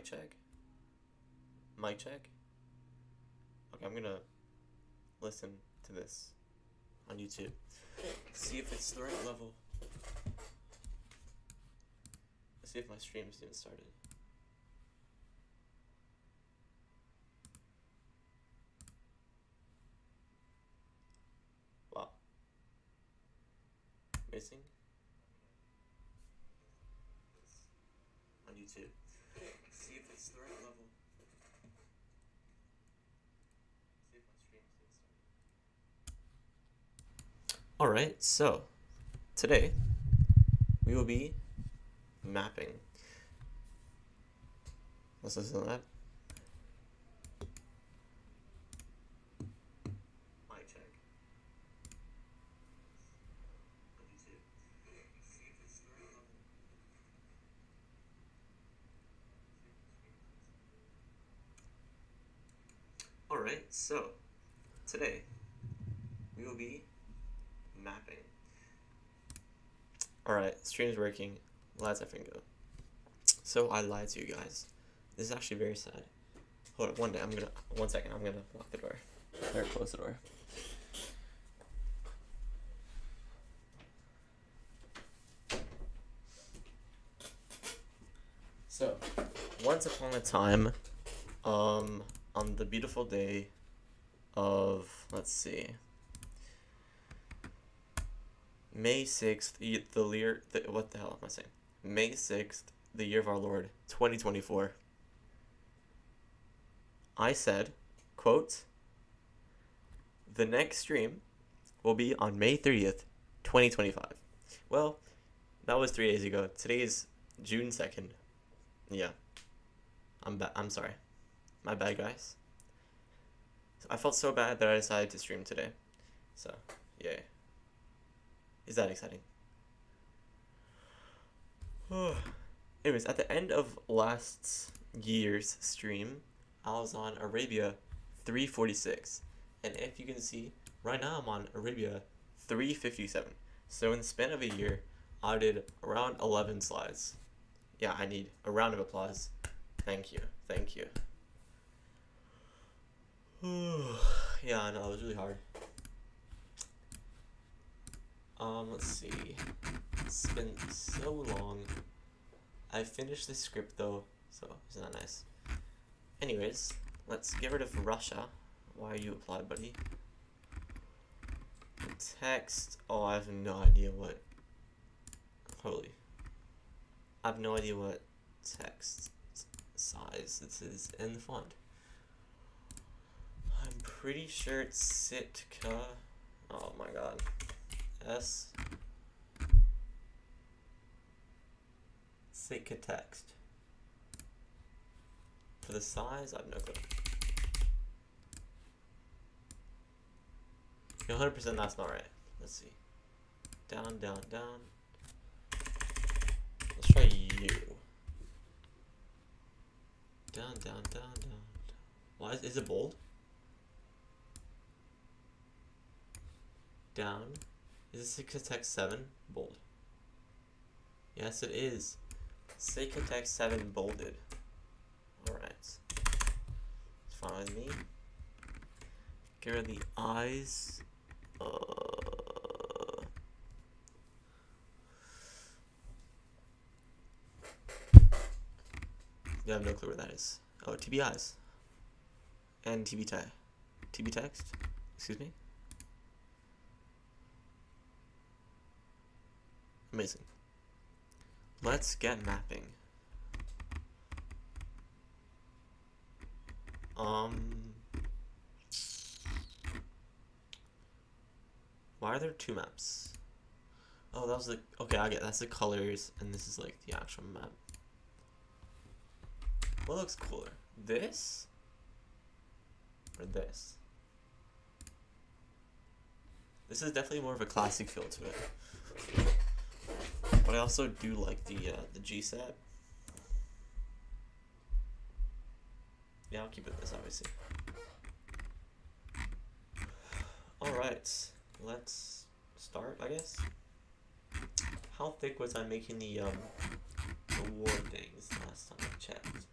Mic check. Mic check. Okay, I'm gonna listen to this on YouTube. See if it's the right level. See if my stream's even started. Wow. Missing? On YouTube. See if it's the right level. See if my stream's even started. Alright, so today we will be mapping. Let's listen to that. Mic check. On YouTube. See if it's the right level. Alright, so today we will be mapping. Alright, stream's working. Let's effing go. So I lied to you guys. This is actually very sad. Hold on, one second, I'm gonna lock the door. Or close the door. So, once upon a time, on the beautiful day of, let's see, May 6th, what the hell am I saying? May 6th, the year of our Lord, 2024. I said, quote, the next stream will be on May 30th, 2025. Well, that was 3 days ago. Today is June 2nd. Yeah. I'm sorry. My bad, guys. I felt so bad that I decided to stream today. So, yay. Is that exciting? Anyways, at the end of last year's stream, I was on Arabia 346. And if you can see, right now I'm on Arabia 357. So in the span of a year, I did around 11 slides. Yeah, I need a round of applause. Thank you. Thank you. Yeah, I know, it was really hard. Let's see. It's been so long. I finished the script though, so isn't that nice? Anyways, let's get rid of Russia. Why are you applied, buddy? Text. Oh, I have no idea what. Holy. I have no idea what text size this is in the font. I'm pretty sure it's Sitka. Oh my god. S. Sitka text. For the size, I have no clue. 100% that's not right. Let's see. Down, down, down. Let's try you. Down, down, down, down. Why is it bold? Down. Is it Sitka text 7 bold? Yes, it is. Sitka text 7 bolded. Alright. It's fine with me. Get rid of the eyes. Yeah, I have no clue where that is. Oh, TB eyes. And TB text. Excuse me. Amazing. Let's get mapping. Why are there two maps? Oh, that was the, okay, I get, that's the colors, and this is like the actual map. What looks cooler? This? Or this? This is definitely more of a classic feel to it. But I also do like the GSAT. Yeah, I'll keep it this, obviously. Alright, let's start, I guess. How thick was I making the war things last time I checked?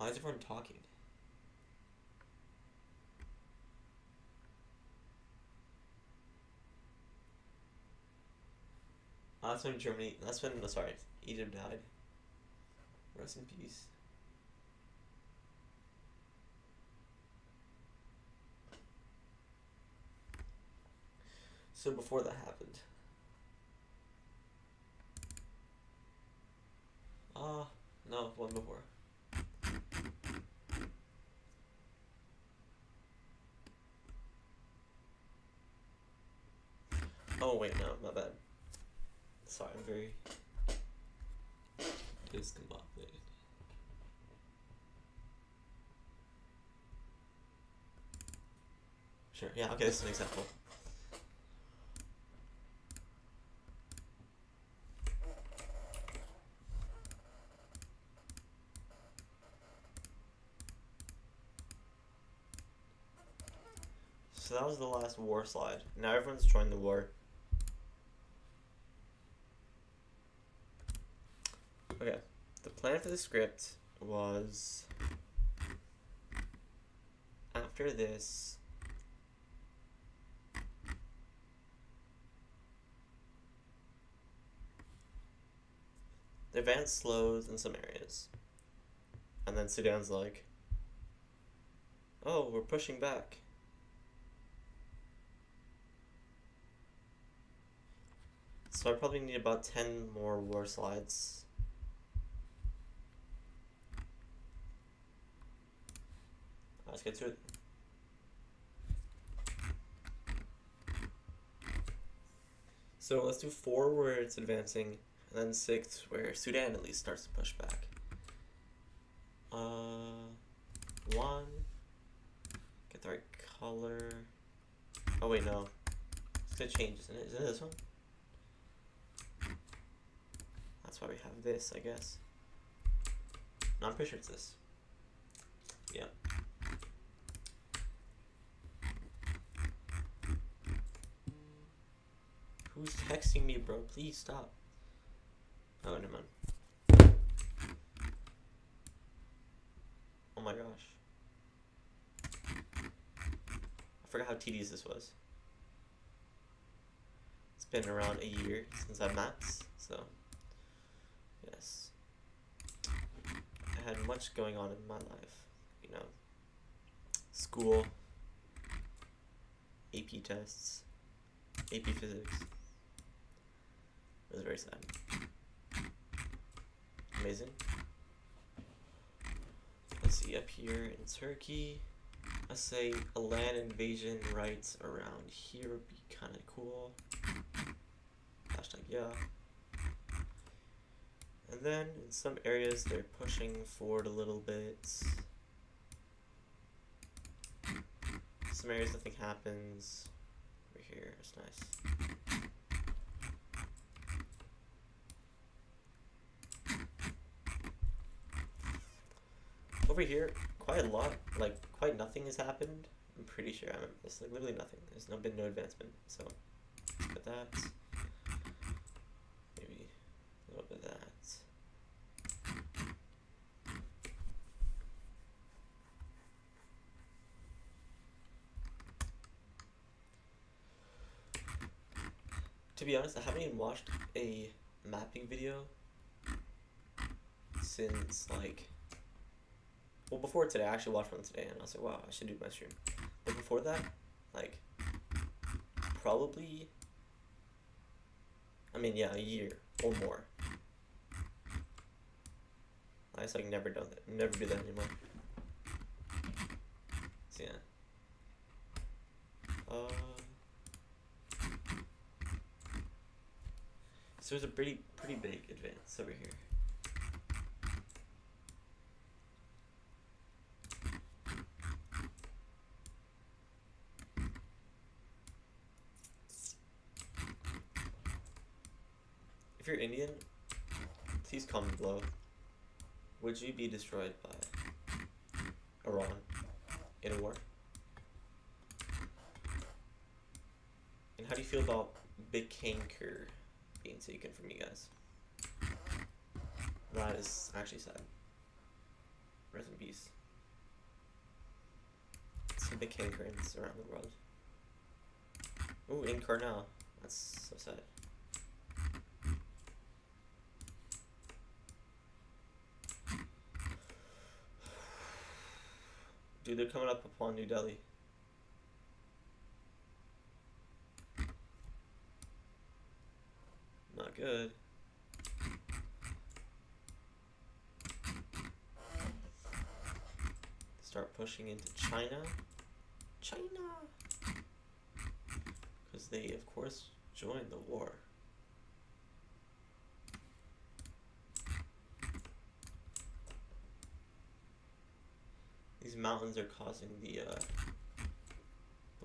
Why is everyone talking? That's when Germany. That's when. Sorry, Egypt died. Rest in peace. So before that happened. No, one before. Oh wait, no, my bad. Sorry, I'm very discombobulated. Sure, yeah, okay, this is an example. So that was the last war slide. Now everyone's joined the war. Okay, the plan for the script was after this. The advance slows in some areas. And then Sudan's like, oh, we're pushing back. So I probably need about 10 more war slides. Let's get to it. So let's do 4 where it's advancing, and then 6 where Sudan at least starts to push back. 1. Get the right color. Oh wait, no. It's gonna change, isn't it? Isn't it this one? That's why we have this, I guess. No, I'm pretty sure it's this. Yeah. Who's texting me, bro? Please stop. Oh, never mind. Oh my gosh. I forgot how tedious this was. It's been around a year since I've maths, so yes. I had much going on in my life, you know. School, AP tests, AP physics. It was very sad. Amazing. Let's see, up here in Turkey, let's say a land invasion right around here would be kind of cool. Hashtag yeah. And then in some areas they're pushing forward a little bit. Some areas nothing happens. Over here, it's nice. Over here, quite a lot, like quite nothing has happened. I'm pretty sure I remember this. Like literally nothing. There's been no advancement. So put that. Maybe a little bit of that. To be honest, I haven't even watched a mapping video since like, well, before today. I actually watched one today and I was like, wow, I should do my stream. But before that, like, probably, I mean, yeah, a year or more. I just like never done that, never do that anymore. So yeah. So there's a pretty big advance over here. If you're Indian, please comment below. Would you be destroyed by Iran in a war? And how do you feel about Bikanker being taken from you guys? That is actually sad. Rest in peace. Some big Kankers around the world. Ooh, Incarnal. That's so sad. Dude, they're coming up upon New Delhi. Not good. Start pushing into China. Because they, of course, joined the war. These mountains are causing the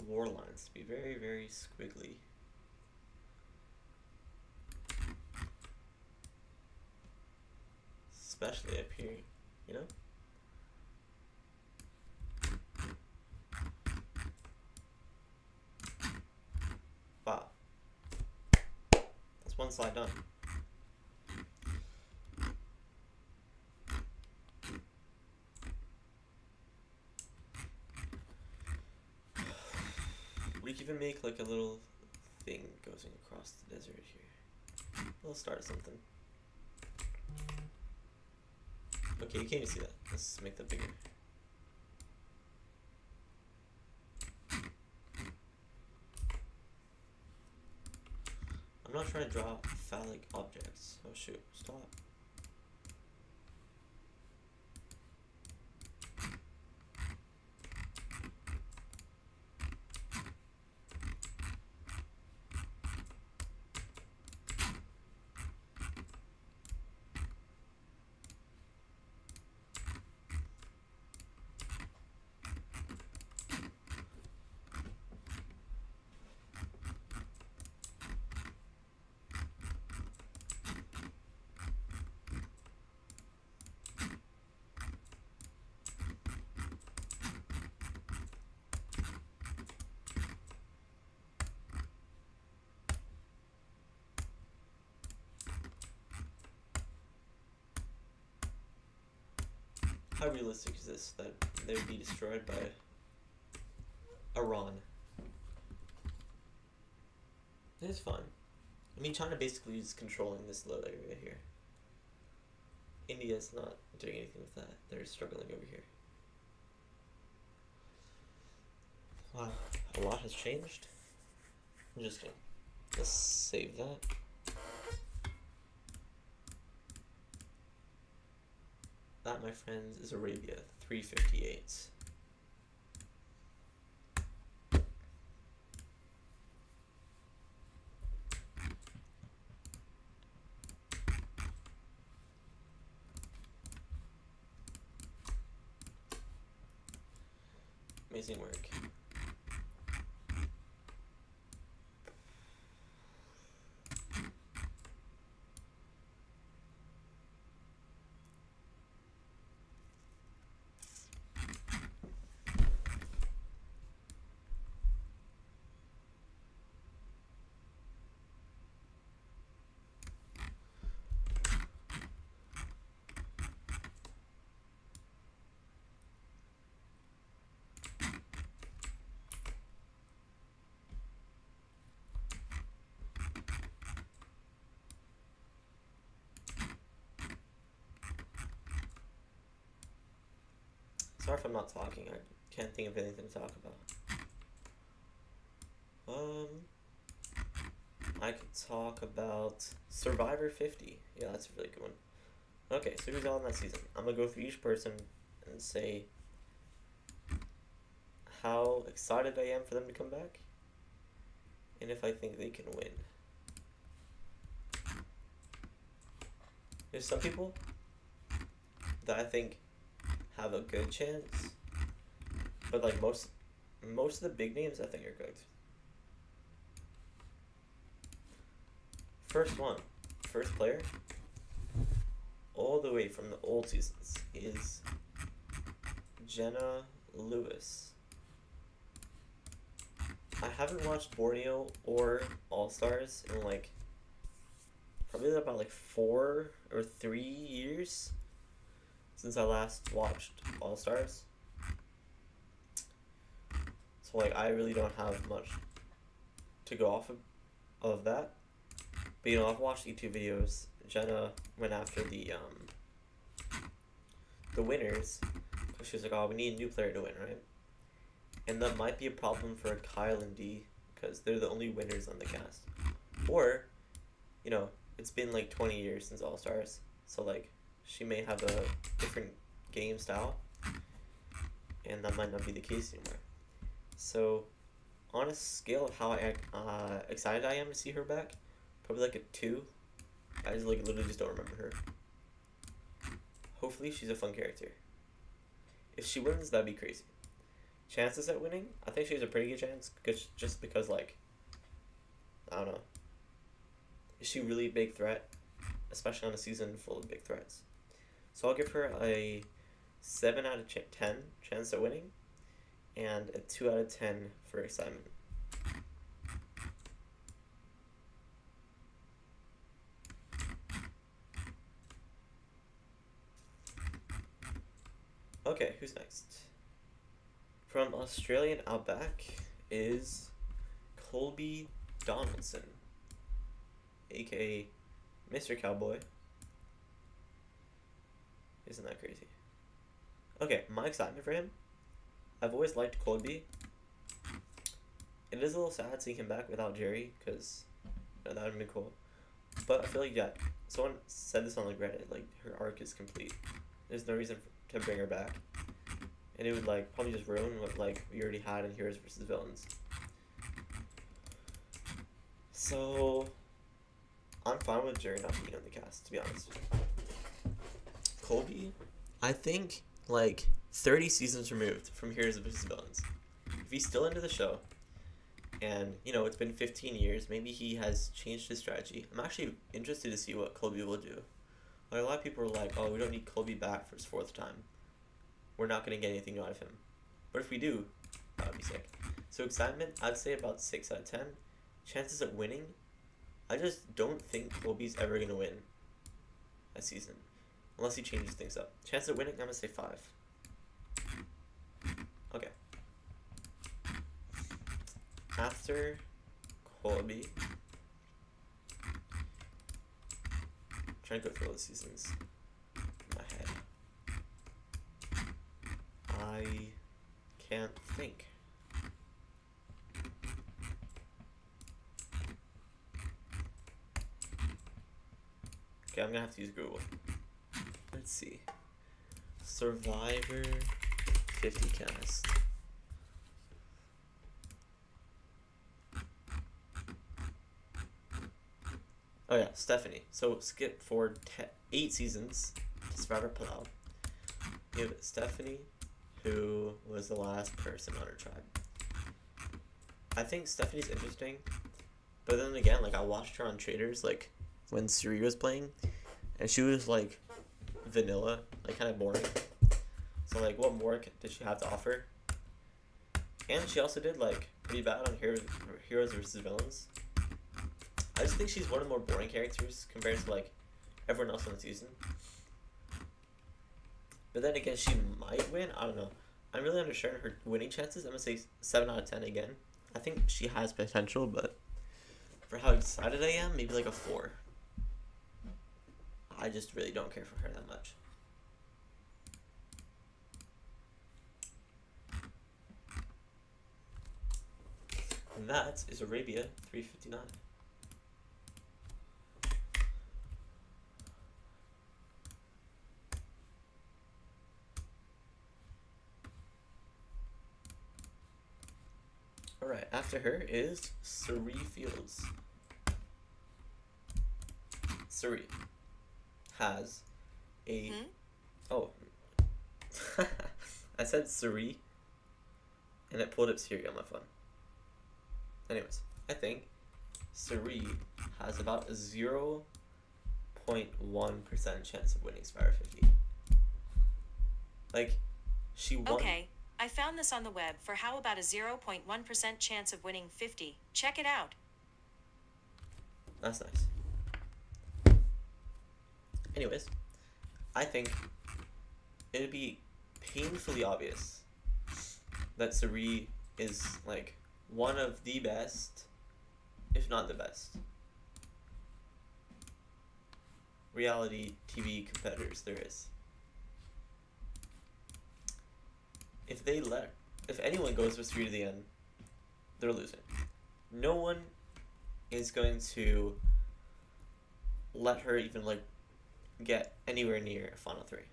war lines to be very, very squiggly. Especially up here, you know? Wow. That's one slide done. We can even make like a little thing going across the desert here. A little start of something. Okay, you can't even see that. Let's make that bigger. I'm not trying to draw phallic objects. Oh shoot, stop. How realistic is this that they would be destroyed by Iran? It's fun. I mean, China basically is controlling this little area here. India's not doing anything with that. They're struggling over here. Wow, a lot has changed. I'm just kidding. Let's save that. That, my friends, is Arabia 358. Amazing work. Sorry if I'm not talking. I can't think of anything to talk about. I could talk about Survivor 50. Yeah, that's a really good one. Okay, so who's on that season? I'm gonna go through each person and say how excited I am for them to come back, and if I think they can win. There's some people that I think have a good chance, but like most of the big names I think are good. First player, all the way from the old seasons, is Jenna Lewis. I haven't watched Borneo or All Stars in like probably about like 4 or 3 years. since I last watched All Stars. So like I really don't have much to go off of that. But you know, I've watched YouTube videos. Jenna went after the winners. She was like, "Oh, we need a new player to win, right?" And that might be a problem for Kyle and D because they're the only winners on the cast. Or, you know, it's been like 20 years since All Stars, so like she may have a different game style, and that might not be the case anymore. So, on a scale of how excited I am to see her back, probably like a 2. I just like literally just don't remember her. Hopefully, she's a fun character. If she wins, that'd be crazy. Chances at winning, I think she has a pretty good chance, just because like, I don't know. Is she really a big threat, especially on a season full of big threats? So I'll give her a 7 out of 10 chance at winning, and a 2 out of 10 for excitement. Okay, who's next? From Australian Outback is Colby Donaldson, aka Mr. Cowboy. Isn't that crazy? Okay, my excitement for him. I've always liked Colby. It is a little sad seeing him back without Jerry, because that would have been cool. But I feel like, yeah, someone said this on like Reddit, like her arc is complete. There's no reason to bring her back. And it would like probably just ruin what like we already had in Heroes vs. Villains. So I'm fine with Jerry not being on the cast, to be honest. Colby, I think like 30 seasons removed from Heroes vs. Villains. If he's still into the show, and you know it's been 15 years, maybe he has changed his strategy. I'm actually interested to see what Colby will do. Like a lot of people are like, "Oh, we don't need Colby back for his 4th time. We're not gonna get anything out of him." But if we do, that would be sick. So excitement, I'd say about 6 out of 10. Chances at winning, I just don't think Colby's ever gonna win a season, unless he changes things up. Chances at winning, I'm gonna say 5. Okay. After Colby, I'm trying to go through all the seasons in my head. I can't think. Okay, I'm gonna have to use Google. Let's see. Survivor 50 cast. Oh yeah, Stephanie. So skip forward 8 seasons to Survivor Palau. We have Stephanie, who was the last person on her tribe. I think Stephanie's interesting, but then again, like I watched her on Traders, like when Suri was playing, and she was like vanilla, like kind of boring. So like, what more did she have to offer? And she also did like pretty bad on Heroes vs. Villains. I just think she's one of the more boring characters compared to like everyone else on the season. But then again, she might win. I don't know. I'm really unsure on her winning chances. I'm gonna say 7 out of 10 again. I think she has potential, but for how excited I am, maybe like a 4. I just really don't care for her that much. And that is Arabia 359. Alright, after her is Suri Fields. Suri has a... Oh. I said Suri, and it pulled up Siri on my phone. Anyways, I think Suri has about a 0.1% chance of winning Survivor 50. Like, she won... Okay, I found this on the web for how about a 0.1% chance of winning 50. Check it out. That's nice. Anyways, I think it'd be painfully obvious that Suri is like one of the best, if not the best, reality TV competitors there is. If anyone goes with Suri to the end, they're losing. No one is going to let her even like get anywhere near a final three.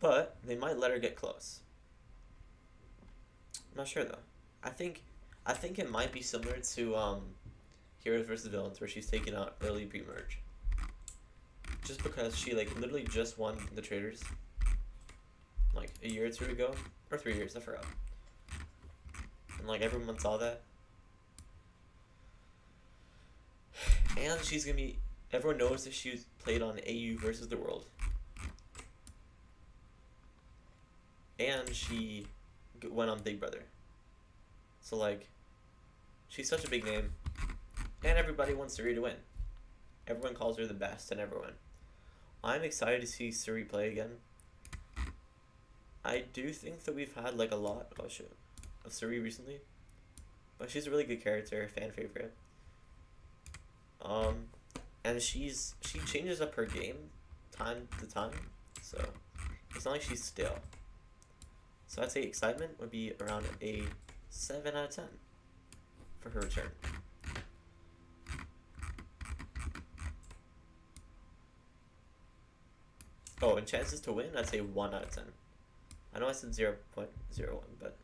But they might let her get close. I'm not sure though. I think it might be similar to Heroes vs Villains, where she's taking out early pre-merge. Just because she like literally just won the traders like a year or two ago, or 3 years, I forgot. And like everyone saw that. And she's gonna be. Everyone knows that she played on AU versus the World. And she went on Big Brother. So like, she's such a big name, and everybody wants Suri to win. Everyone calls her the best, and everyone. I'm excited to see Suri play again. I do think that we've had like a lot of Suri recently, but she's a really good character, fan favorite. And she changes up her game time to time, so it's not like she's still. So I'd say excitement would be around a 7 out of 10 for her return. Oh, and chances to win, I'd say 1 out of 10. I know I said 0.01, but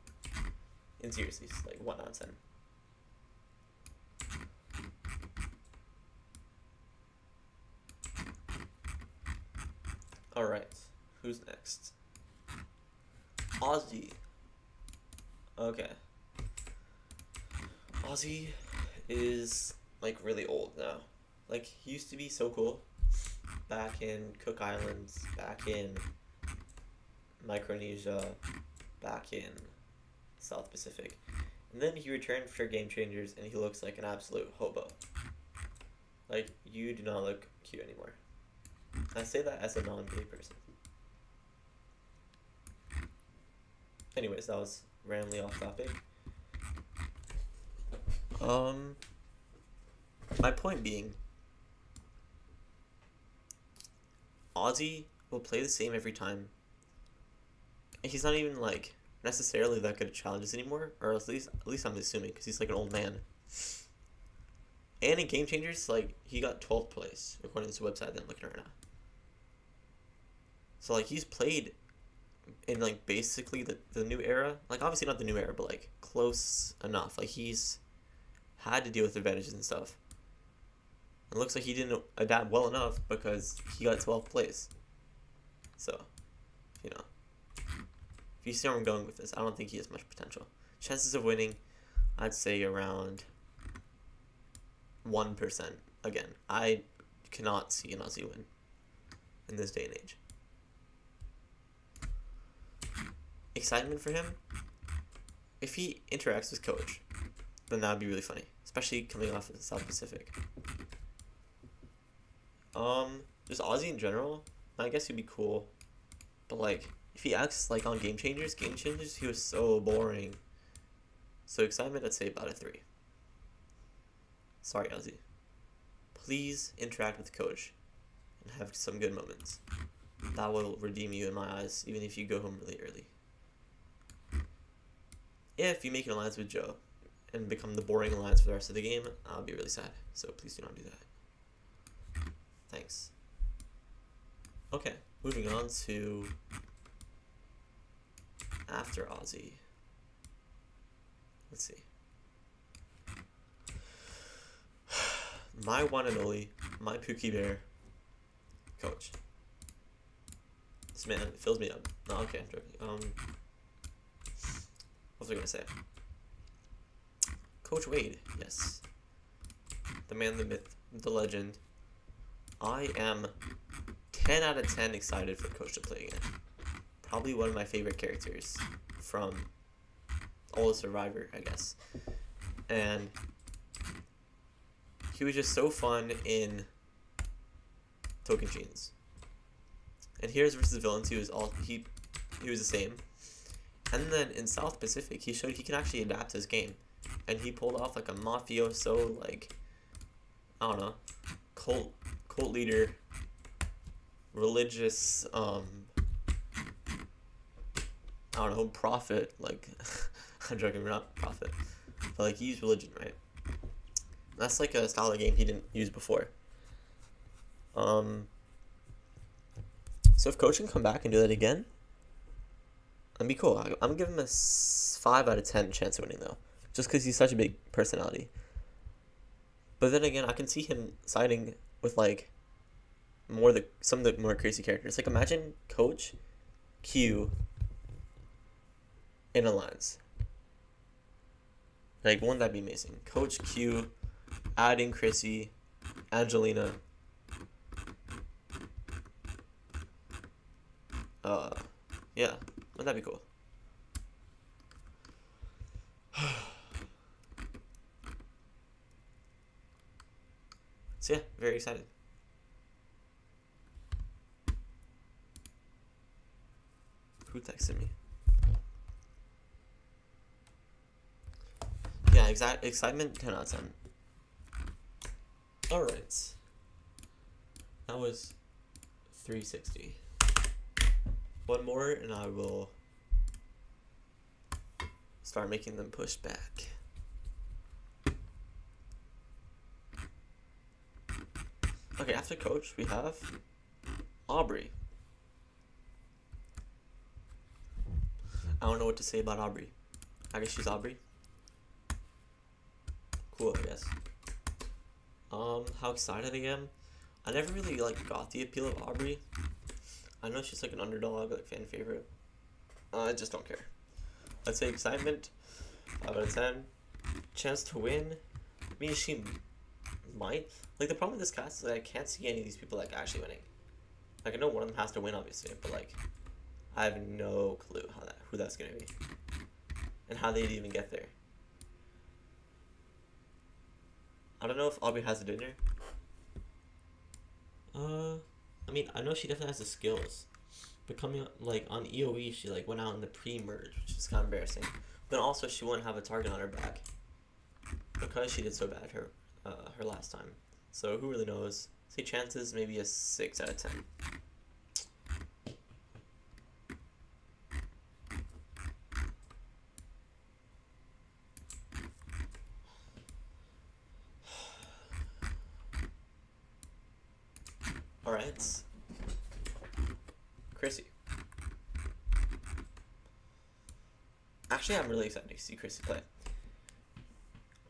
in seriously, it's like 1 out of 10. Alright, who's next? Ozzy. Okay. Ozzy is like really old now. Like, he used to be so cool back in Cook Islands, back in Micronesia, back in South Pacific. And then he returned for Game Changers and he looks like an absolute hobo. Like, you do not look cute anymore. I say that as a non-gay person. Anyways, that was randomly off topic. My point being, Ozzy will play the same every time. He's not even like necessarily that good at challenges anymore, or at least I'm assuming, because he's like an old man. And in Game Changers, like, he got 12th place according to the website that I'm looking at right now. So like, he's played in like basically the new era, like obviously not the new era, but like close enough. Like, he's had to deal with advantages and stuff. It looks like he didn't adapt well enough because he got 12th place. So, you know, if you see where I'm going with this, I don't think he has much potential. Chances of winning, I'd say around 1%. Again, I cannot see an Aussie win in this day and age. Excitement for him, if he interacts with Coach, then that would be really funny, especially coming off of the South Pacific. Just Ozzy in general, I guess he'd be cool, but like, if he acts like on Game Changers, he was so boring. So excitement, I'd say about a 3. Sorry, Ozzy. Please interact with Coach and have some good moments. That will redeem you in my eyes, even if you go home really early. If you make an alliance with Joe and become the boring alliance for the rest of the game, I'll be really sad. So please do not do that. Thanks. Okay, moving on to after Ozzy. Let's see. My one and only, my Pookie Bear, Coach. This man fills me up. No, okay, I'm joking. What was I gonna say? Coach Wade, yes. The man, the myth, the legend. I am 10 out of 10 excited for Coach to play again. Probably one of my favorite characters from all of Survivor, I guess. And he was just so fun in Token Chains. And Heroes versus Villains, he was the same. And then in South Pacific, he showed he can actually adapt his game, and he pulled off like a mafioso, like, I don't know, cult leader, religious, I don't know, prophet. Like, I'm joking, we're not prophet, but like he used religion, right? That's like a style of game he didn't use before. So if Coach can come back and do that again, that'd be cool. I'm giving him a 5 out of 10 chance of winning though, just because he's such a big personality. But then again, I can see him siding with like some of the more crazy characters. Like imagine Coach, Q, in Alliance. Like, wouldn't that be amazing? Coach, Q, adding Chrissy, Angelina. Yeah, wouldn't that be cool? So yeah, very excited. Who texted me? Yeah, excitement 10 out of 10. Alright. That was 360. One more and I will start making them push back. Okay, after Coach, we have Aubrey. I don't know what to say about Aubrey. I guess she's Aubrey. Cool, I guess. How excited I am. I never really like got the appeal of Aubrey. I know she's like an underdog, like fan favorite. I just don't care. Let's say excitement, 5 out of 10. Chance to win. I mean, she might. Like the problem with this cast is that I can't see any of these people like actually winning. Like I know one of them has to win, obviously, but like I have no clue who that's gonna be, and how they'd even get there. I don't know if Aubrey has it in her. I mean, I know she definitely has the skills. But coming like on EOE, she like went out in the pre-merge, which is kind of embarrassing. But also, she wouldn't have a target on her back because she did so bad her last time. So who really knows? Say chances, maybe a 6 out of 10. Alright. Chrissy. Actually, I'm really excited to see Chrissy play.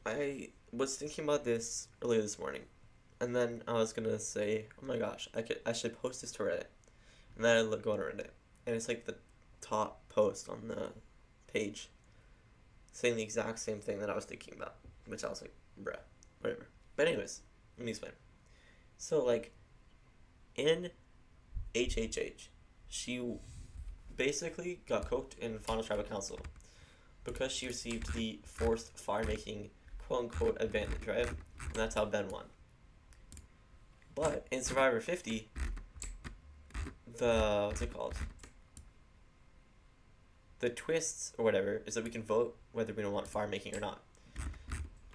I was thinking about this earlier this morning, and then I was gonna say, oh my gosh, I should post this to Reddit. And then I go on Reddit, and it's like the top post on the page saying the exact same thing that I was thinking about, which I was like, bruh, whatever. But anyways, let me explain. So like, in HHH, she basically got cooked in Final Tribal Council because she received the forced fire making quote unquote advantage, right? And that's how Ben won. But in Survivor 50, what's it called? The twists or whatever is that we can vote whether we don't want fire making or not.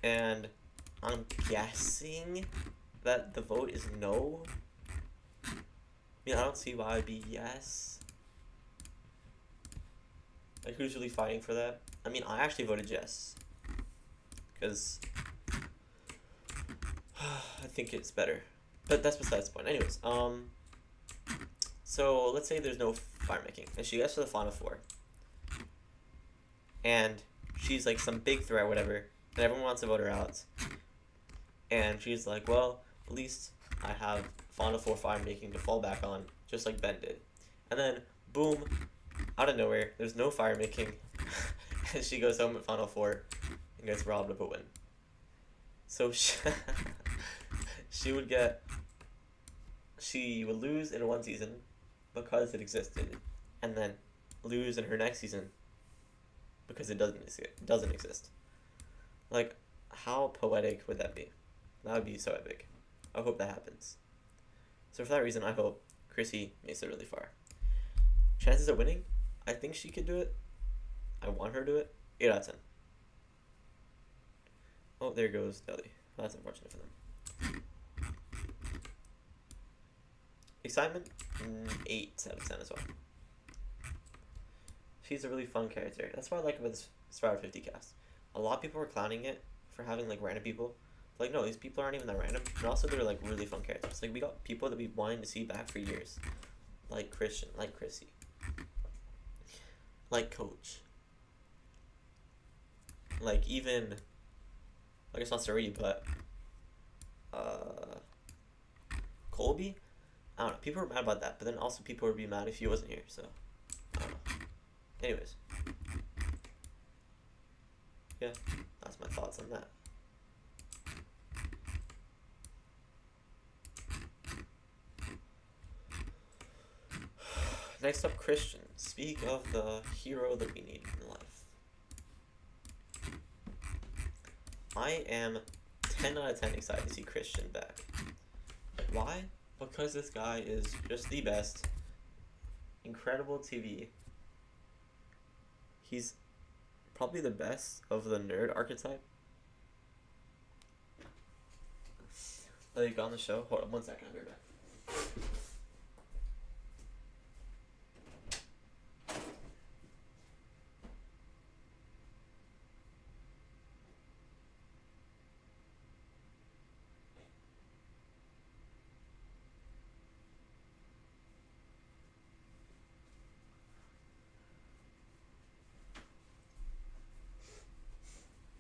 And I'm guessing that the vote is no. I mean, I don't see why it'd be yes. Like, who's really fighting for that? I mean, I actually voted yes. Because I think it's better. But that's besides the point. Anyways, so let's say there's no fire making, and she gets to the final 4. And she's like some big threat or whatever, and everyone wants to vote her out. And she's like, well, at least I have final 4 fire making to fall back on, just like Ben did. And then, boom, out of nowhere, there's no fire making, and she goes home at final 4 and gets robbed of a win. So she would lose in one season because it existed, and then lose in her next season because it doesn't exist. Like, how poetic would that be? That would be so epic. I hope that happens. So for that reason, I hope Chrissy makes it really far. Chances of winning? I think she could do it. I want her to do it. 8 out of 10. Oh, there goes Deli. That's unfortunate for them. Excitement? 8 out of 10 as well. She's a really fun character. That's what I like about this Survivor 50 cast. A lot of people were clowning it for having like random people. Like, no, these people aren't even that random. And also, they're like really fun characters. Like, we got people that we wanted to see back for years. Like Christian, like Chrissy. Like Coach. Like, even, I guess not Sariti, but Colby? I don't know. People were mad about that, but then also people would be mad if he wasn't here, so I don't know. Anyways. Yeah, that's my thoughts on that. Next up, Christian. Speak of the hero that we need in life. I am 10 out of 10 excited to see Christian back. Why? Because this guy is just the best. Incredible TV. He's probably the best of the nerd archetype. Like on the show. Hold on 1 second, I'll be right back.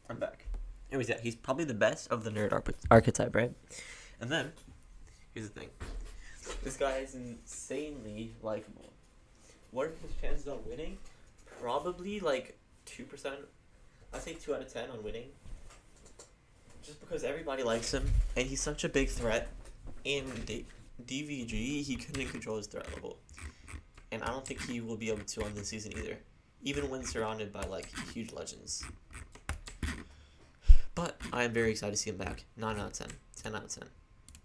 I'm back. Anyways, yeah, he's probably the best of the nerd archetype, right? And then, here's the thing. This guy is insanely likable. What are his chances on winning? Probably like 2%. I'd say 2 out of 10 on winning. Just because everybody likes him, and he's such a big threat. In DVG, he couldn't control his threat level. And I don't think he will be able to on this season either. Even when surrounded by like huge legends. But I am very excited to see him back. 9 out of 10. 10 out of 10.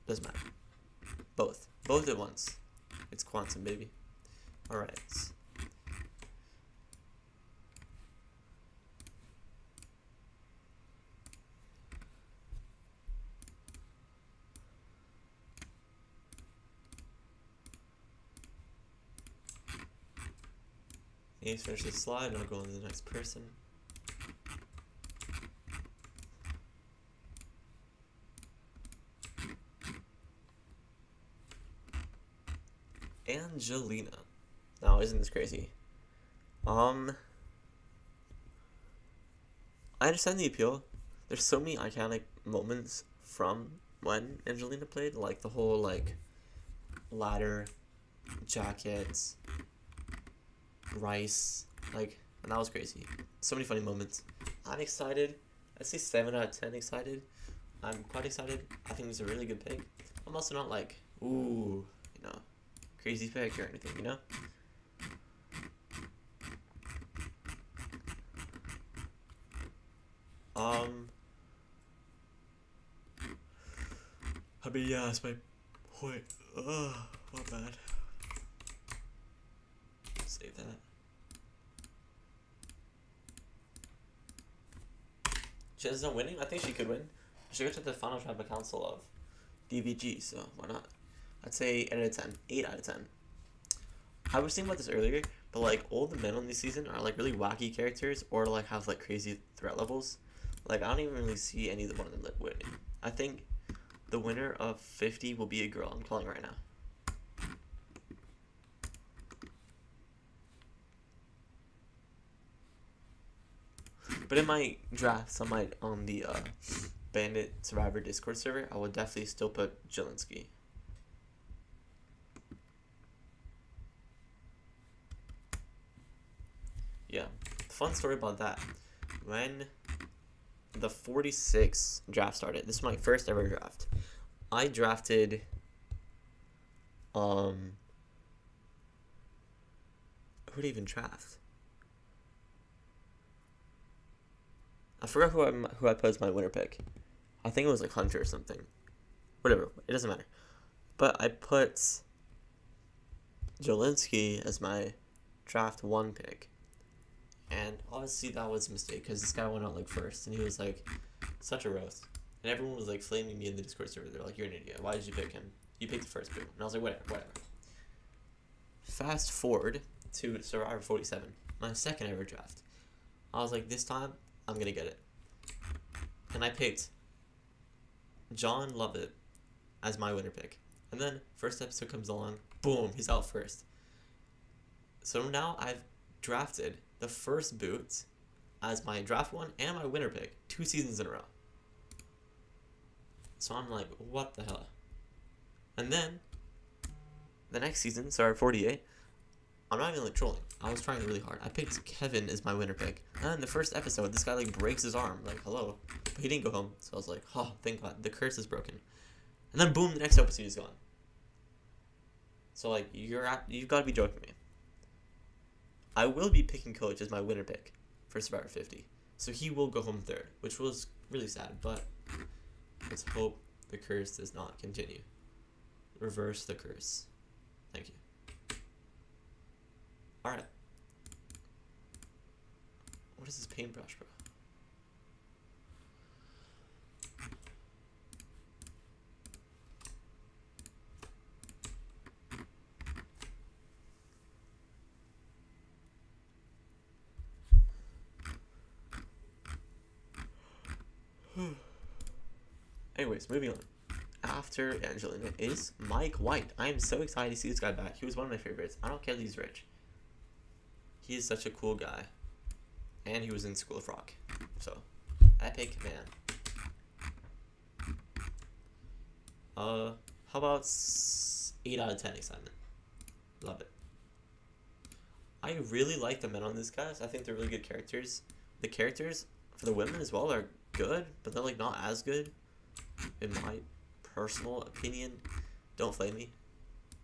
Doesn't matter. Both. Both at once. It's quantum, baby. Alright. Let's finish this slide and I'll go on to the next person. Angelina. Now, isn't this crazy? I understand the appeal. There's so many iconic moments from when Angelina played, like the whole like ladder, jackets, rice, like, and that was crazy. So many funny moments. I'm excited. I'd say 7 out of 10 excited. I'm quite excited. I think it's a really good pick. I'm also not like, ooh, you know, crazy pick or anything, you know? I mean, yeah, that's my point. Ugh, my bad. Save that. Chances of winning? I think she could win. She got to the final tribal council of DVG, so why not? I'd say 8 out of 10. 8 out of 10. I was thinking about this earlier, but like all the men on this season are like really wacky characters or like have like crazy threat levels. Like I don't even really see any of one of them winning. I think the winner of 50 will be a girl. I'm calling it right now. But in my drafts on the Bandit Survivor Discord server, I would definitely still put Jelinski. Yeah, fun story about that. When the 46 draft started, this is my first ever draft. I drafted who did I even draft? I forgot who I put as my winner pick. I think it was like Hunter or something. Whatever, it doesn't matter. But I put Jolinski as my draft 1 pick. And obviously that was a mistake because this guy went out like first and he was like such a roast. And everyone was like flaming me in the Discord server. They're like, "You're an idiot. Why did you pick him? You picked the first pick." And I was like, whatever. Fast forward to Survivor 47, my second ever draft. I was like, this time I'm gonna get it. And I picked John Lovett as my winner pick. And then first episode comes along, boom, he's out first. So now I've drafted the first boot as my draft 1 and my winner pick 2 seasons in a row. So I'm like, what the hell? And then the next season, Survivor 48, I'm not even like trolling. I was trying really hard. I picked Kevin as my winner pick. And in the first episode, this guy like breaks his arm. Like, hello. But he didn't go home. So I was like, oh, thank God. The curse is broken. And then boom, the next episode he's gone. So like, you've got to be joking me. I will be picking Coach as my winner pick for Survivor 50. So he will go home third, which was really sad. But let's hope the curse does not continue. Reverse the curse. Thank you. Alright. What is this paintbrush, bro? Anyways, moving on. After Angelina is Mike White. I am so excited to see this guy back. He was one of my favorites. I don't care that he's rich. He is such a cool guy. And he was in School of Rock. So, epic man. How about 8 out of 10 excitement? Love it. I really like the men on this cast. I think they're really good characters. The characters for the women as well are good, but they're like not as good, in my personal opinion. Don't flame me,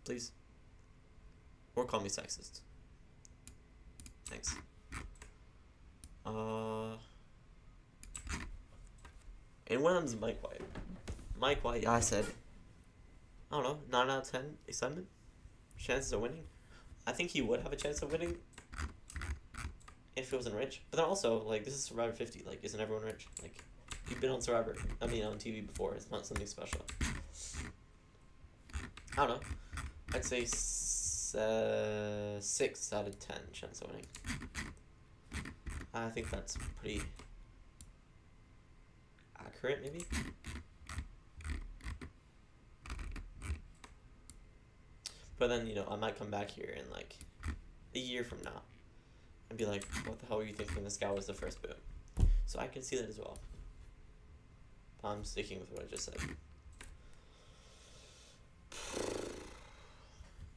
please. Or call me sexist. Thanks. And one of them's Mike White. Mike White, I said, I don't know, 9 out of 10 excitement? Chances of winning? I think he would have a chance of winning if he wasn't rich. But then also, like, this is Survivor 50. Like, isn't everyone rich? Like, you've been on Survivor. I mean, on TV before. It's not something special. I don't know. I'd say 6 out of 10 chance of winning. I think that's pretty accurate, maybe? But then, you know, I might come back here in, like, a year from now and be like, what the hell were you thinking this guy was the first boot? So I can see that as well. But I'm sticking with what I just said.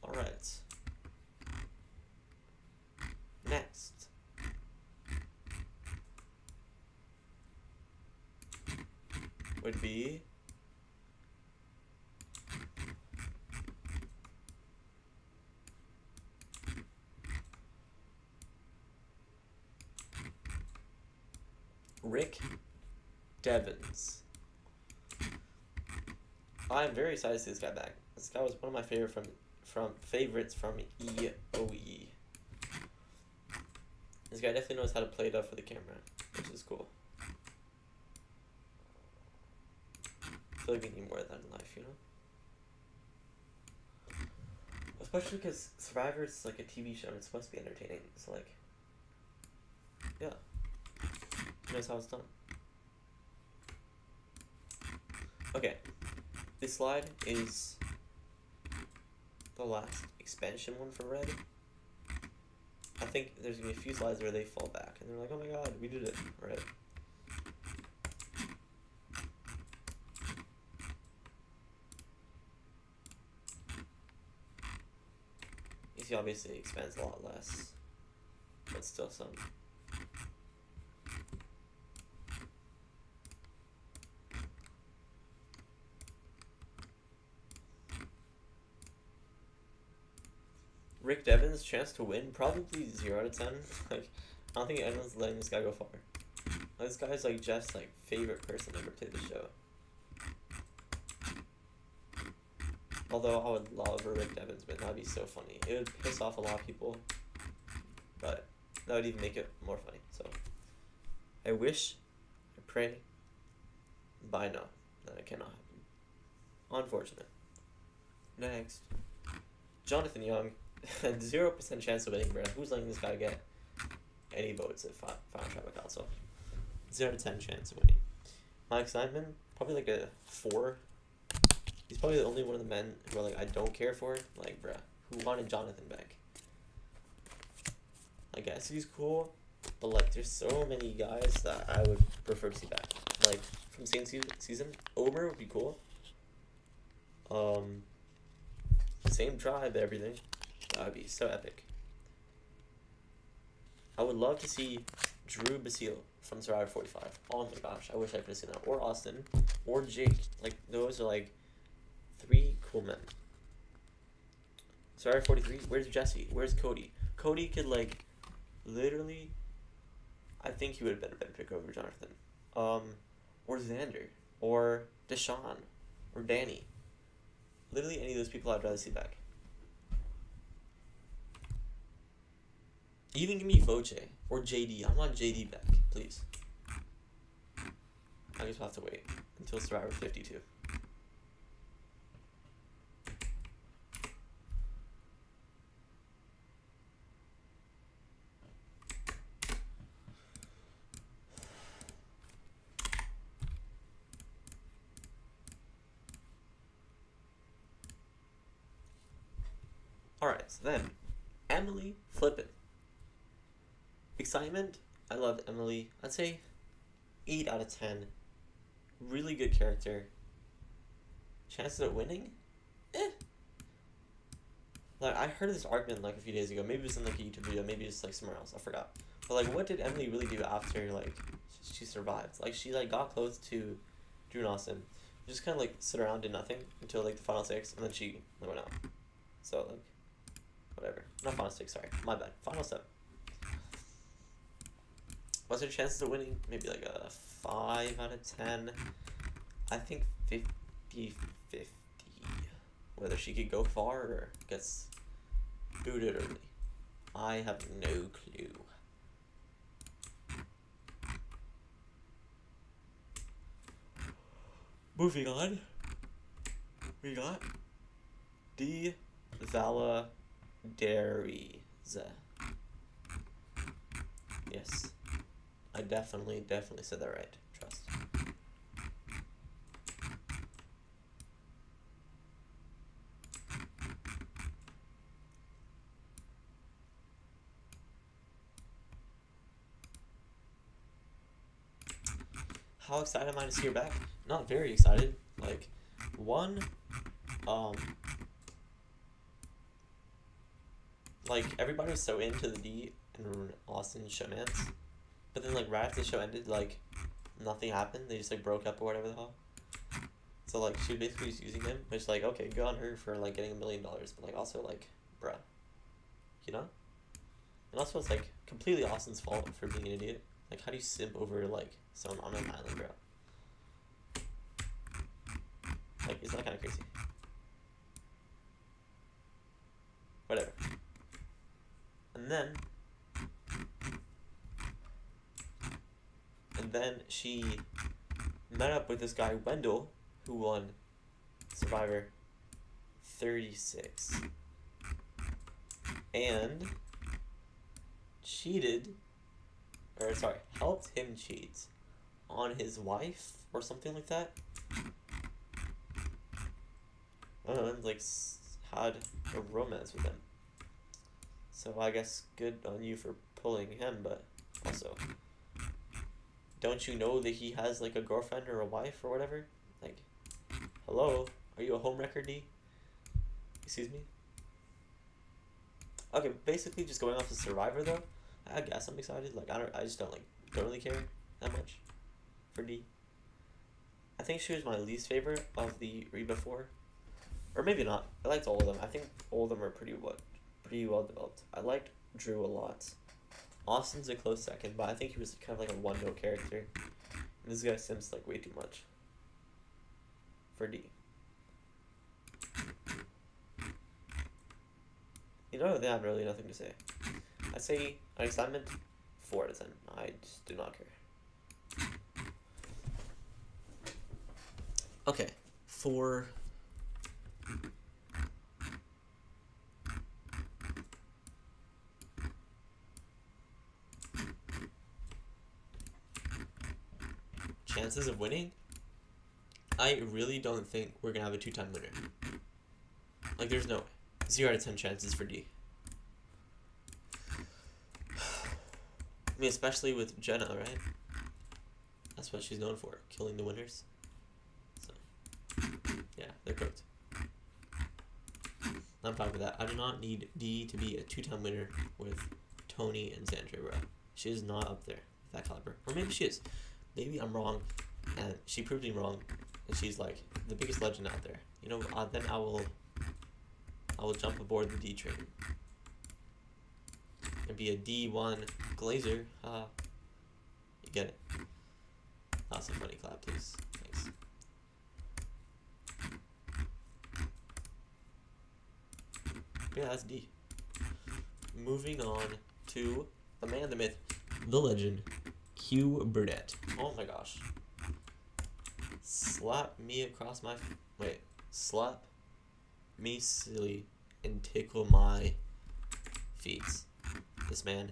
Alright. Next. Would be Rick Devens. I'm very excited to see this guy back. This guy was one of my favorites from EOE. This guy definitely knows how to play it up for the camera, which is cool. I feel like we need more of that in life, you know? Especially because Survivor is like a TV show and it's supposed to be entertaining. So like, yeah. He knows how it's done. Okay. This slide is the last expansion one for Red. I think there's gonna be a few slides where they fall back and they're like, oh my god, we did it, right? He obviously expands a lot less, but still some. Rick Devens' chance to win, probably 0 out of 10. Like, I don't think anyone's letting this guy go far. Like, this guy's like Jeff's like favorite person to ever play the show. Although I would love a Rick Devens win. That would be so funny. It would piss off a lot of people, but that would even make it more funny. So I wish, I pray, but I know that it cannot happen. Unfortunate. Next. Jonathan Young. 0% chance of winning, bro. Who's letting this guy get any votes at Final Tribal Council? 0 to 10 chance of winning. Mike Steinman, probably like a 4. He's probably the only one of the men who are like, I don't care for it. Like, bruh, who wanted Jonathan back? I guess he's cool, but like, there's so many guys that I would prefer to see back. Like, from same season, Omer would be cool. Same tribe, everything. That would be so epic. I would love to see Drew Basile from Survivor 45. Oh my gosh, I wish I could have seen that. Or Austin, or Jake. Like, those are like 3 cool men. Survivor 43, where's Jesse? Where's Cody? Cody could, like, literally, I think he would have been a better pick over Jonathan. Or Xander. Or Deshaun. Or Danny. Literally any of those people I'd rather see back. Even give me Voce or JD. I want JD back, please. I guess we'll have to wait until Survivor 52. Alright, so then, Emily Flippin. Excitement, I loved Emily. I'd say 8 out of 10. Really good character. Chances of winning? Like, I heard this argument like a few days ago. Maybe it was in like a YouTube video, maybe it's like somewhere else, I forgot. But like, what did Emily really do after like she survived? Like, she like got close to Drew and Austin. Just kind of like sit around, did nothing until like the final 6, and then she went out. So like, whatever. Not final 6, sorry. My bad. Final 7. What's her chances of winning? Maybe like a 5 out of 10. I think 50-50. Whether she could go far or gets booted early. I have no clue. Moving on. We got D. Zala Dariz. Yes. I definitely said that right. Trust. How excited am I to see her back? Not very excited. Like, like, everybody was so into the D and Austin showmans. But then, like, right after the show ended, like, nothing happened. They just, like, broke up or whatever the hell. So, like, she basically was using him, which, like, okay, good on her for, like, getting $1 million. But, like, also, like, bruh. You know? And also, it's, like, completely Austin's fault for being an idiot. Like, how do you simp over, like, someone on an island, bro? Like, isn't that kind of crazy? Whatever. And then she met up with this guy, Wendell, who won Survivor 36. And helped him cheat on his wife or something like that. I don't know, and like had a romance with him. So I guess good on you for pulling him, but also, don't you know that he has like a girlfriend or a wife or whatever? Like, hello, are you a homewrecker, D? Excuse me? Okay, basically just going off the Survivor though, I guess I'm excited. Like, I just don't really care that much for D. I think she was my least favorite of the Reba 4. Or maybe not. I liked all of them. I think all of them are pretty well developed. I liked Drew a lot. Austin's a close second, but I think he was kind of like a one-note character. And this guy simps like way too much for D. know, they have really nothing to say. I'd say an excitement 4 out of 10. I just do not care. Okay, for chances of winning, I really don't think we're gonna have a 2-time winner. Like, there's no way. 0 out of 10 chances for D. I mean, especially with Jenna, right? That's what she's known for, killing the winners. So, yeah, they're cooked. I'm fine with that. I do not need D to be a 2-time winner with Tony and Sandra, bro. She is not up there with that caliber. Or maybe she is. Maybe I'm wrong, and she proved me wrong, and she's like the biggest legend out there. You know, then I will jump aboard the D train and be a D1 Glazer. You get it. That's a funny clap, please. Thanks. Yeah, that's D. Moving on to the man, the myth, the legend, Q Burdett. Oh my gosh. Slap me across my... Slap me silly and tickle my feet. This man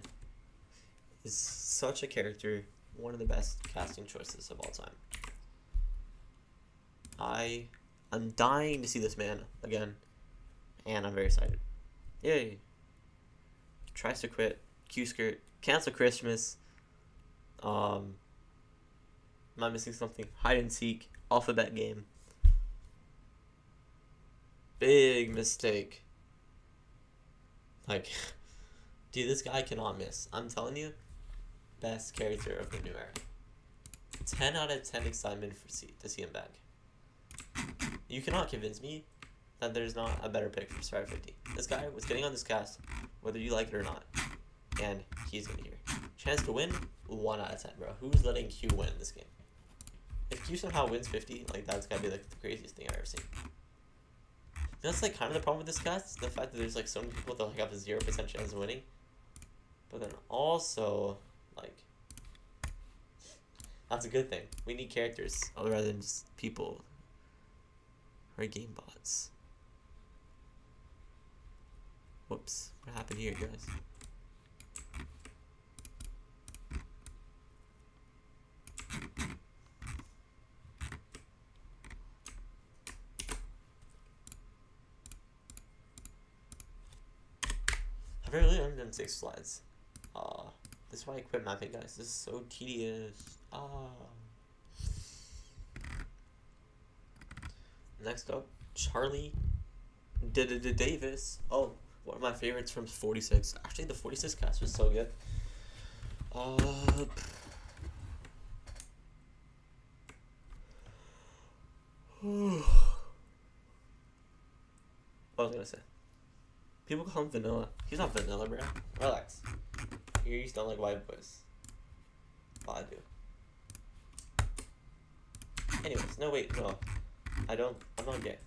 is such a character, one of the best casting choices of all time. I'm dying to see this man again, and I'm very excited. Yay. Tries to quit, Q-skirt, cancel Christmas, am I missing something? Hide and seek, alphabet game. Big mistake. Like, dude, this guy cannot miss. I'm telling you, best character of the new era. 10 out of 10 excitement to see him back. You cannot convince me that there's not a better pick for Survivor 50. This guy was getting on this cast, whether you like it or not, and he's in here. Chance to win, 1 out of 10, bro. Who's letting Q win this game? If Q somehow wins 50, like, that's gotta be like the craziest thing I've ever seen. That's like kind of the problem with this cast, the fact that there's like so many people that like have a 0% chance of winning. But then also, like, that's a good thing. We need characters rather than just people or game bots. Whoops, what happened here, guys? I've really only done 6 slides. This is why I quit mapping, guys. This is so tedious. Next up, Charlie Davis. Oh, one of my favorites from 46. Actually, the 46 cast was so good. What was I gonna say? People call him vanilla. He's not vanilla, bro. Relax. You just don't like white boys. Well, I do. Anyways, no, wait, no. I'm not gay.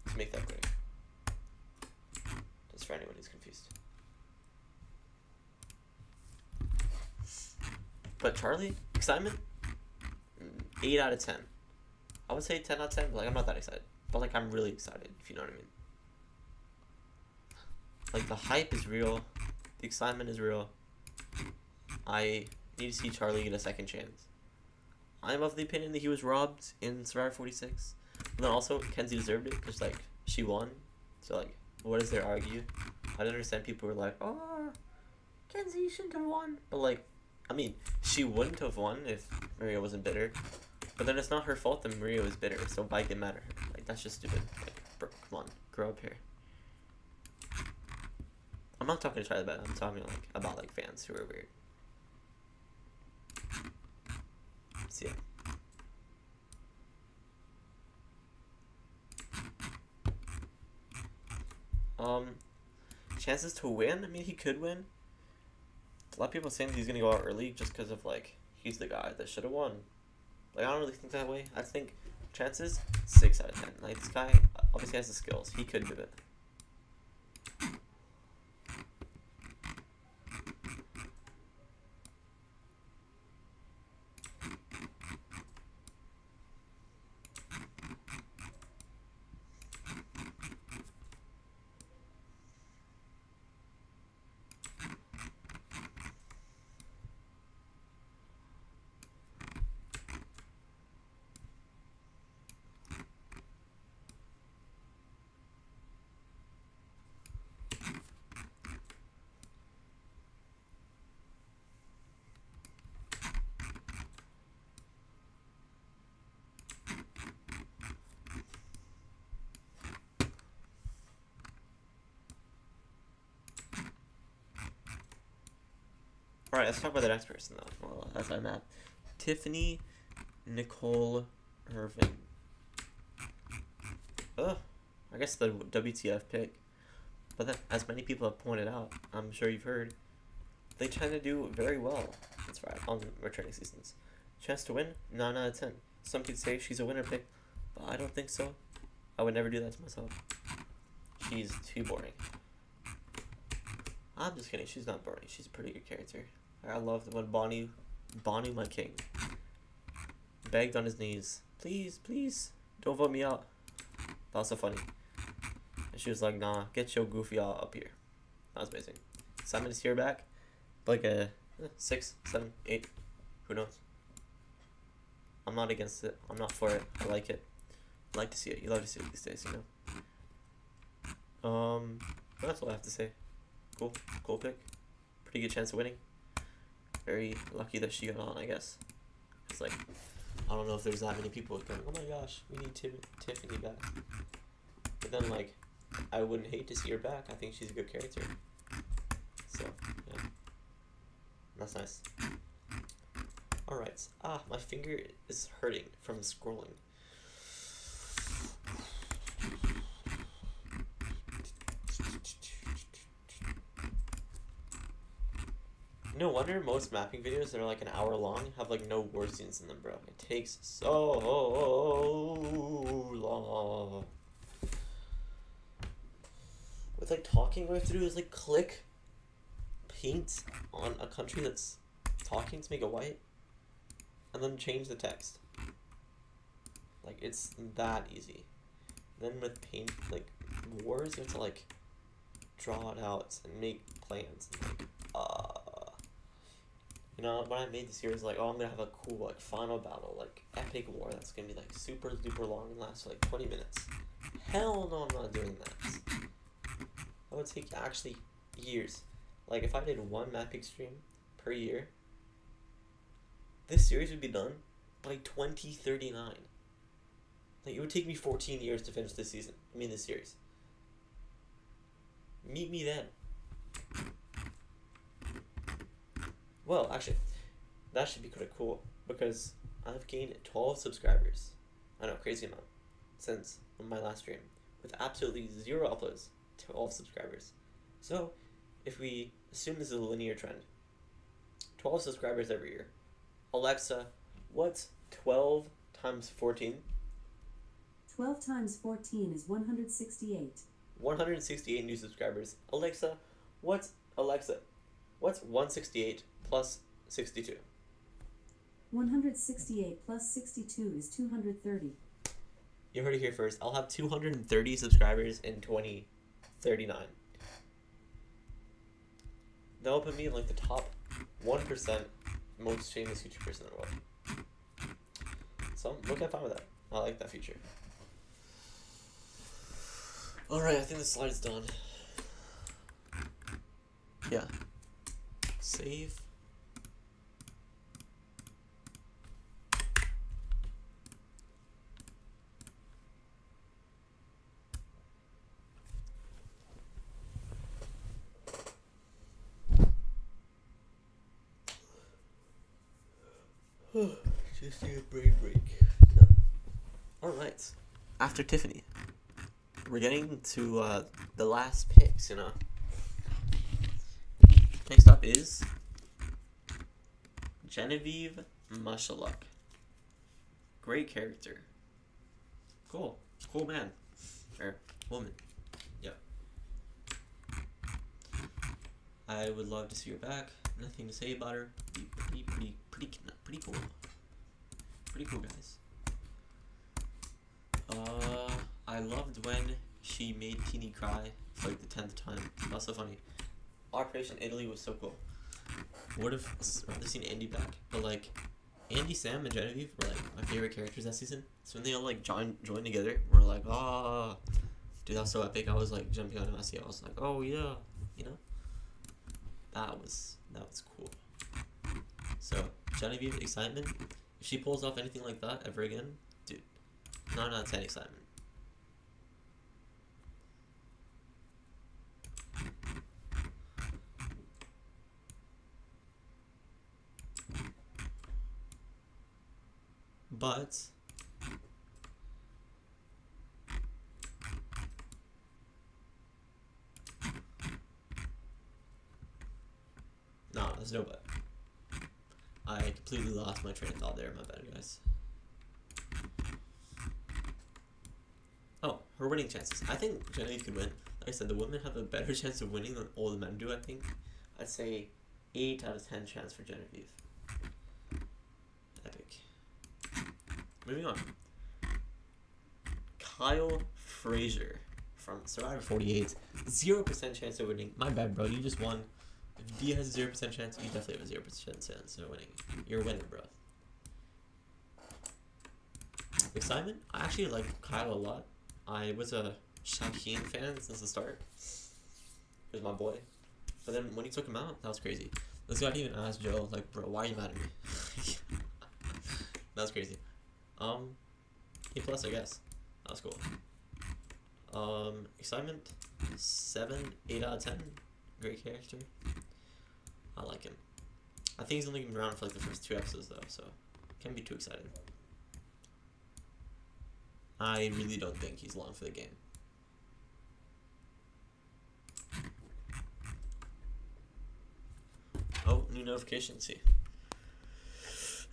Let's make that clear. Just for anyone who's confused. But Charlie, excitement? 8 out of 10. I would say 10 out of 10, but like, I'm not that excited. But like, I'm really excited, if you know what I mean. Like, the hype is real. The excitement is real. I need to see Charlie get a second chance. I'm of the opinion that he was robbed in Survivor 46. And then also, Kenzie deserved it, because, like, she won. So, like, what is there to argue? I don't understand people who are like, oh, Kenzie shouldn't have won. But, like, I mean, she wouldn't have won if Maria wasn't bitter. But then it's not her fault that Maria was bitter, so why get mad at her? Like, that's just stupid. Like, bro, come on, grow up here. I'm not talking to Charlie about it. I'm talking like about like fans who are weird. So yeah. Chances to win? I mean, he could win. A lot of people saying he's gonna go out early just because of like he's the guy that should have won. Like, I don't really think that way. I think Chances 6 out of 10. Like, this guy obviously has the skills. He could do it. Alright, let's talk about the next person, though. Well, as I'm at. Tiffany Nicole Irvin. Ugh. I guess the WTF pick. But then, as many people have pointed out, I'm sure you've heard, they tend to do very well. That's right, on returning seasons. Chance to win? 9 out of 10. Some could say she's a winner pick, but I don't think so. I would never do that to myself. She's too boring. I'm just kidding, she's not boring. She's a pretty good character. I love when Bonnie, my king, begged on his knees, please, please, don't vote me out. That was so funny. And she was like, nah, get your goofy out up here. That was amazing. Simon is here back. Like a 6, 7, 8. Who knows? I'm not against it. I'm not for it. I like it. I like to see it. You love to see it these days, you know? That's all I have to say. Cool pick. Pretty good chance of winning. Very lucky that she got on, I guess. It's like, I don't know if there's that many people going, oh my gosh, we need Tiffany back. But then, like, I wouldn't hate to see her back. I think she's a good character. So, yeah. That's nice. Alright. My finger is hurting from scrolling. No wonder most mapping videos that are like an hour long have like no war scenes in them, bro. It takes so long. With like talking, all I have to do is like click paint on a country that's talking to make it white and then change the text. Like, it's that easy. Then with paint, like wars, you have to like draw it out and make plans and like you know, when I made the series, like, oh, I'm gonna have a cool, like, final battle, like, epic war that's gonna be, like, super duper long and last for, like, 20 minutes. Hell no, I'm not doing that. That would take, actually, years. Like, if I did one mapping stream per year, this series would be done by 2039. Like, it would take me 14 years to finish this season. I mean, this series. Meet me then. Well, actually, that should be kind of cool because I've gained 12 subscribers. I know, crazy amount, since my last stream, with absolutely 0 uploads, 12 subscribers. So, if we assume this is a linear trend, 12 subscribers every year. Alexa, what's 12 times 14? 12 times 14 is 168. 168 new subscribers. Alexa, what's 168 plus 62? 168 plus 62 is 230. You heard it here first. I'll have 230 subscribers in 2039. That'll put me in like the top 1% most famous YouTube person in the world. So I'm looking fine with that. I like that feature. Alright, I think the slide is done. Yeah. Save. Just take a break. No. Alright. After Tiffany, we're getting to the last picks, you know. Next up is Genevieve Mashaluk. Great character. Cool. Cool man. Or woman. Yeah. I would love to see her back. Nothing to say about her. Pretty cool. Pretty cool, guys. I loved when she made Teeny cry for like the 10th time. That was so funny. Operation Italy was so cool. Would have rather seen Andy back, but like Andy, Sam, and Genevieve were like my favorite characters that season. So when they all like joined together, we're like, ah, dude, that was so epic. I was like jumping on Messi. I was like, oh yeah, you know. That was cool. So Genevieve, excitement. If she pulls off anything like that ever again, dude, 9 out of 10 excitement. But no, there's no but. I completely lost my train of thought there. My bad, guys. Oh, her winning chances. I think Genevieve could win. Like I said, the women have a better chance of winning than all the men do, I think. I'd say 8 out of 10 chance for Genevieve. Epic. Moving on. Kyle Frazier from Survivor 48. 0% chance of winning. My bad, bro. You just won. If D has a 0% chance, you definitely have a 0% chance of winning. You're a winner, bro. Excitement? I actually like Kyle a lot. I was a Shaheen fan since the start. He was my boy. But then when he took him out, that was crazy. This guy even asked Joe, like, bro, why are you mad at me? That was crazy. A+, I guess. That was cool. Excitement? 7, 8 out of 10. Great character. I like him. I think he's only gonna be around for like the first 2 episodes though, so can't be too excited. I really don't think he's long for the game. Oh, new notification, see.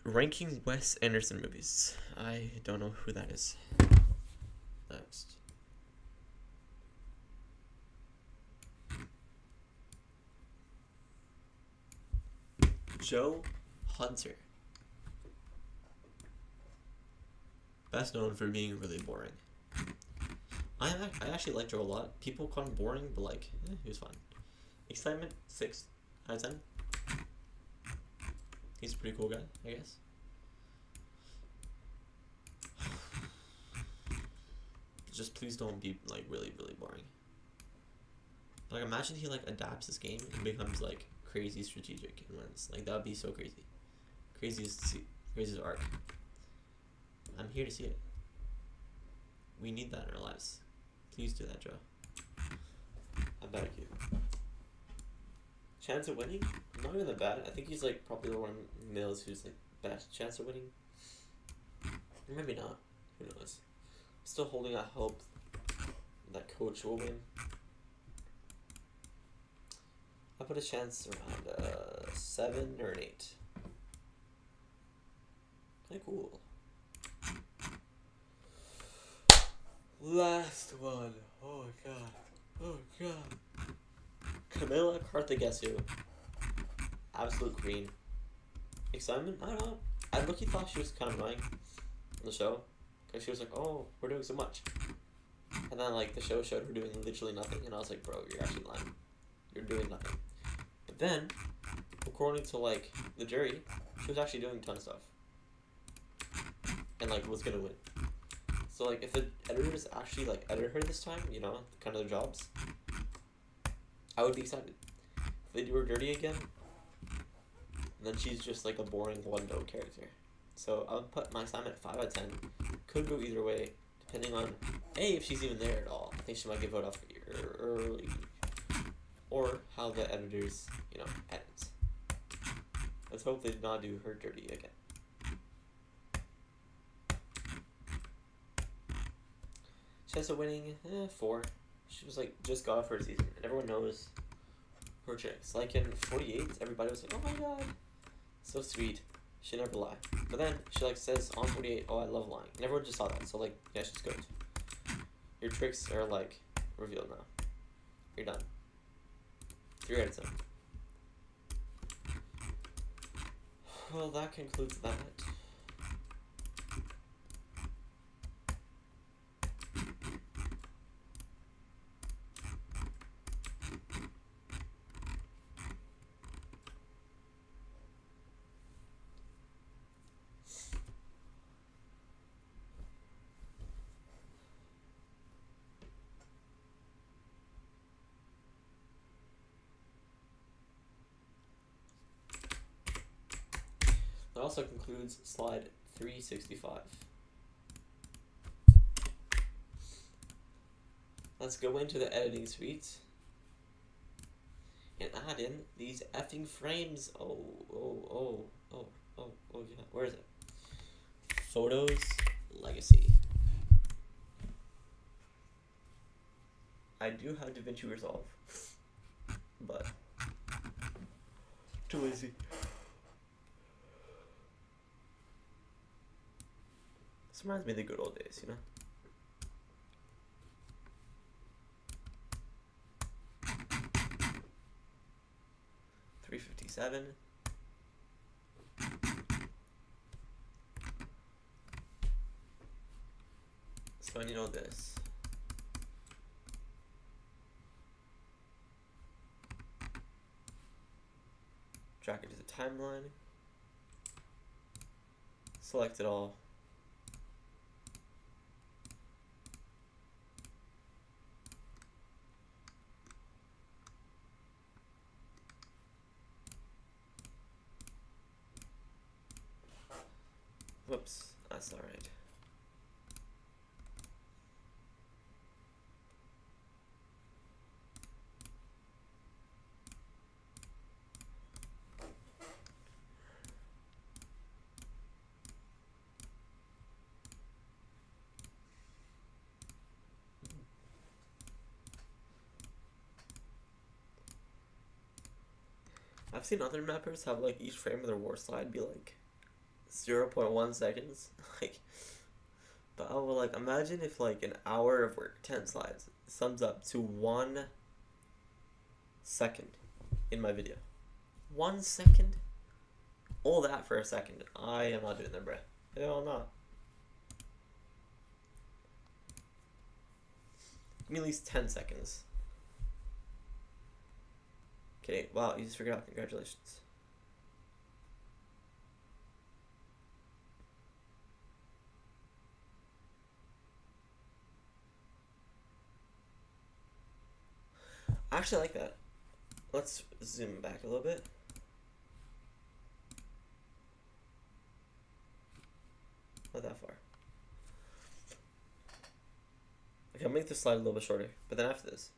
Ranking Wes Anderson movies. I don't know who that is. Next. Joe Hunter. Best known for being really boring. I actually like Joe a lot. People call him boring, but like, he was fun. Excitement, 6 out of 10. He's a pretty cool guy, I guess. Just please don't be like really boring. Like imagine he like adapts this game and becomes like crazy strategic and wins. Like that would be so crazy. Craziest arc. I'm here to see it. We need that in our lives. Please do that, Joe. I beg you. Chance of winning? Not even that bad. I think he's like probably the one of males who's like best chance of winning. Or maybe not. Who knows? I'm still holding out hope that Coach will win. I put a chance around 7 or an 8. Okay, cool. Last one. Oh god. Oh god. Camilla Carthagesu. Absolute queen. Excitement? I don't know. I look-y thought she was kind of annoying on the show. Because she was like, oh, we're doing so much. And then like the show showed her doing literally nothing. And I was like, bro, you're actually lying. You're doing nothing. But then, according to like the jury, she was actually doing a ton of stuff. And like was gonna win. So like if the editors actually like edit her this time, you know, kind of their jobs, I would be excited. If they do her dirty again, then she's just like a boring one-note character. So I would put my assignment 5 out of 10. Could go either way, depending on if she's even there at all. I think she might get voted off early, or how the editors, you know, edit. Let's hope they do not do her dirty again. Chance of winning, 4. She was like just got off her season, and everyone knows her tricks. Like in 48, everybody was like, "Oh my god, so sweet." She never lie. But then she like says on 48, oh I love lying. And everyone just saw that, so like yeah, she's good. Your tricks are like revealed now. You're done. 3 out of 10. Well, that concludes that. That also concludes slide 365. Let's go into the editing suite and add in these effing frames. Oh, yeah. Where is it? Photos Legacy. I do have DaVinci Resolve, but too lazy. This reminds me of the good old days, you know? $357. So I need all this. Drag it to the timeline. Select it all. Whoops, that's alright. I've seen other mappers have like each frame of their war slide be like 0.1 seconds. Like, but I will like imagine if like an hour of work, 10 slides, sums up to 1 second in my video. 1 second? All that for a second. I am not doing that, bruh. Hell I'm not. Give me at least 10 seconds. Okay, wow, you just figured out. Congratulations. I actually like that. Let's zoom back a little bit. Not that far. Okay, I'll make this slide a little bit shorter, but then after this.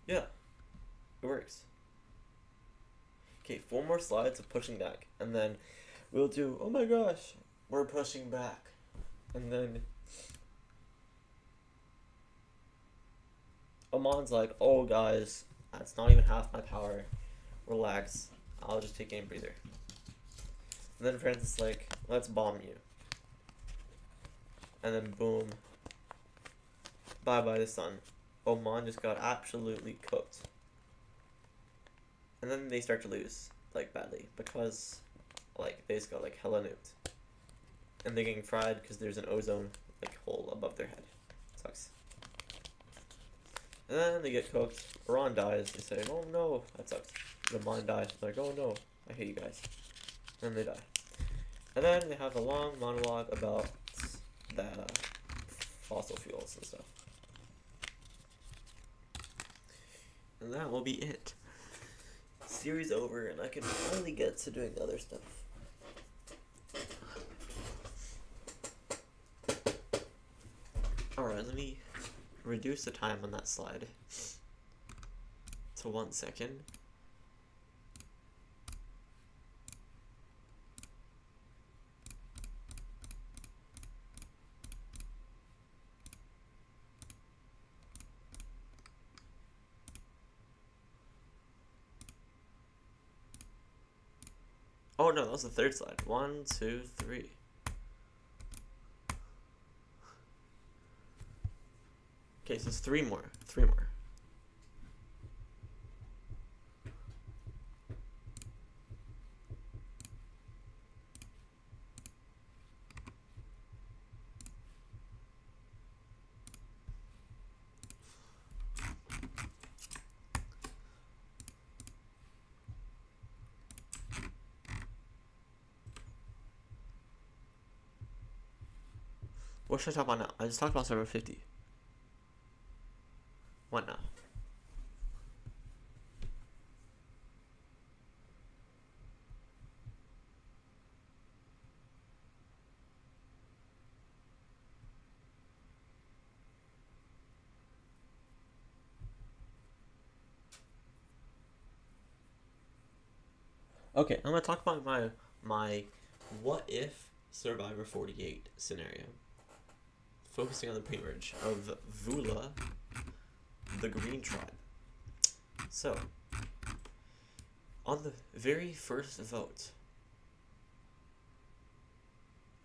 Yeah, it works. Okay, 4 more slides of pushing back, and then we'll do, oh my gosh, we're pushing back. And then Amon's like, oh guys, that's not even half my power. Relax, I'll just take a breather. And then Francis is like, let's bomb you. And then boom, bye bye the sun. Oman just got absolutely cooked. And then they start to lose, like, badly, because, like, they just got, like, hella nuked. And they're getting fried because there's an ozone, like, hole above their head. Sucks. And then they get cooked. Iran dies. They say, oh no, that sucks. Oman dies. They're like, oh no, I hate you guys. And they die. And then they have a long monologue about the fossil fuels and stuff. And that will be it. Series over, and I can finally get to doing other stuff. Alright, let me reduce the time on that slide to 1 second. Oh no, that was the third slide. 1, 2, 3. Okay, so it's 3 more. 3 more. What should I talk about now? I just talked about server 50. What now? Okay, I'm gonna talk about my what if Survivor 48 scenario. Focusing on the pre-merge of Vula, the Green Tribe. So, on the very first vote,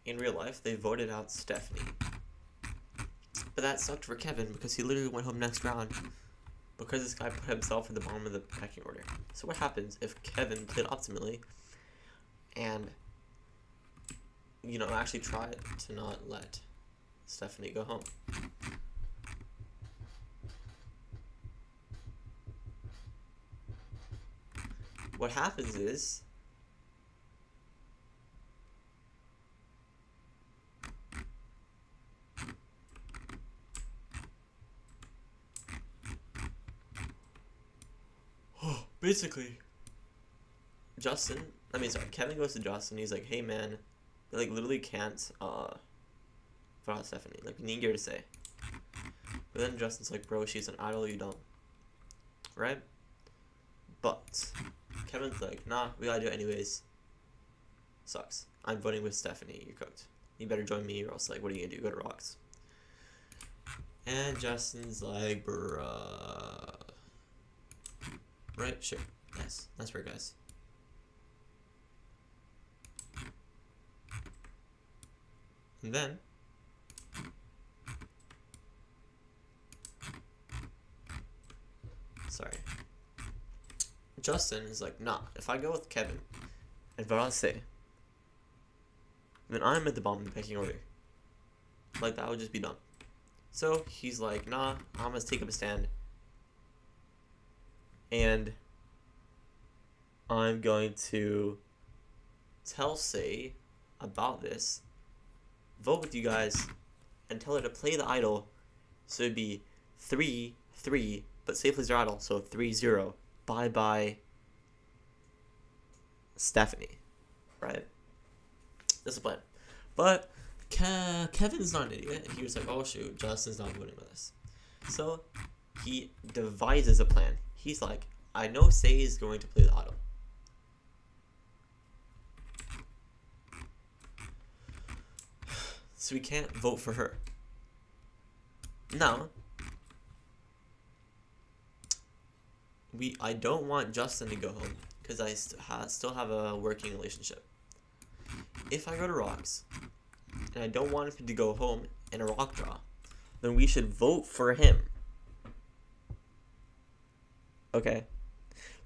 in real life, they voted out Stephanie. But that sucked for Kevin because he literally went home next round because this guy put himself in the bottom of the pecking order. So what happens if Kevin played optimally and, you know, actually tried to not let Stephanie go home? What happens is basically Kevin goes to Justin. He's like, hey man, I like literally can't vote out Stephanie. Like, we need your to say. But then Justin's like, bro, she's an idol, you don't. Right? But Kevin's like, nah, we gotta do it anyways. Sucks. I'm voting with Stephanie, you're cooked. You better join me or else, like, what are you gonna do? Go to Rocks. And Justin's like, bruh. Right? Sure. Yes. That's fair, guys. And then sorry. Justin is like, nah, if I go with Kevin and Varase, then I'm at the bottom of the pecking order. Like, that would just be dumb. So he's like, nah, I'm gonna take up a stand. And I'm going to tell Say about this, vote with you guys, and tell her to play the idol. So it'd be 3-3, but Say plays her idol, so 3-0. Bye-bye Stephanie. Right? That's the plan. But Kevin's not an idiot. He was like, oh shoot, Justin's not voting with us. So he devises a plan. He's like, I know Say is going to play the idol. So we can't vote for her. Now, I don't want Justin to go home because I still have a working relationship. If I go to Rocks and I don't want him to go home in a rock draw, then we should vote for him. Okay?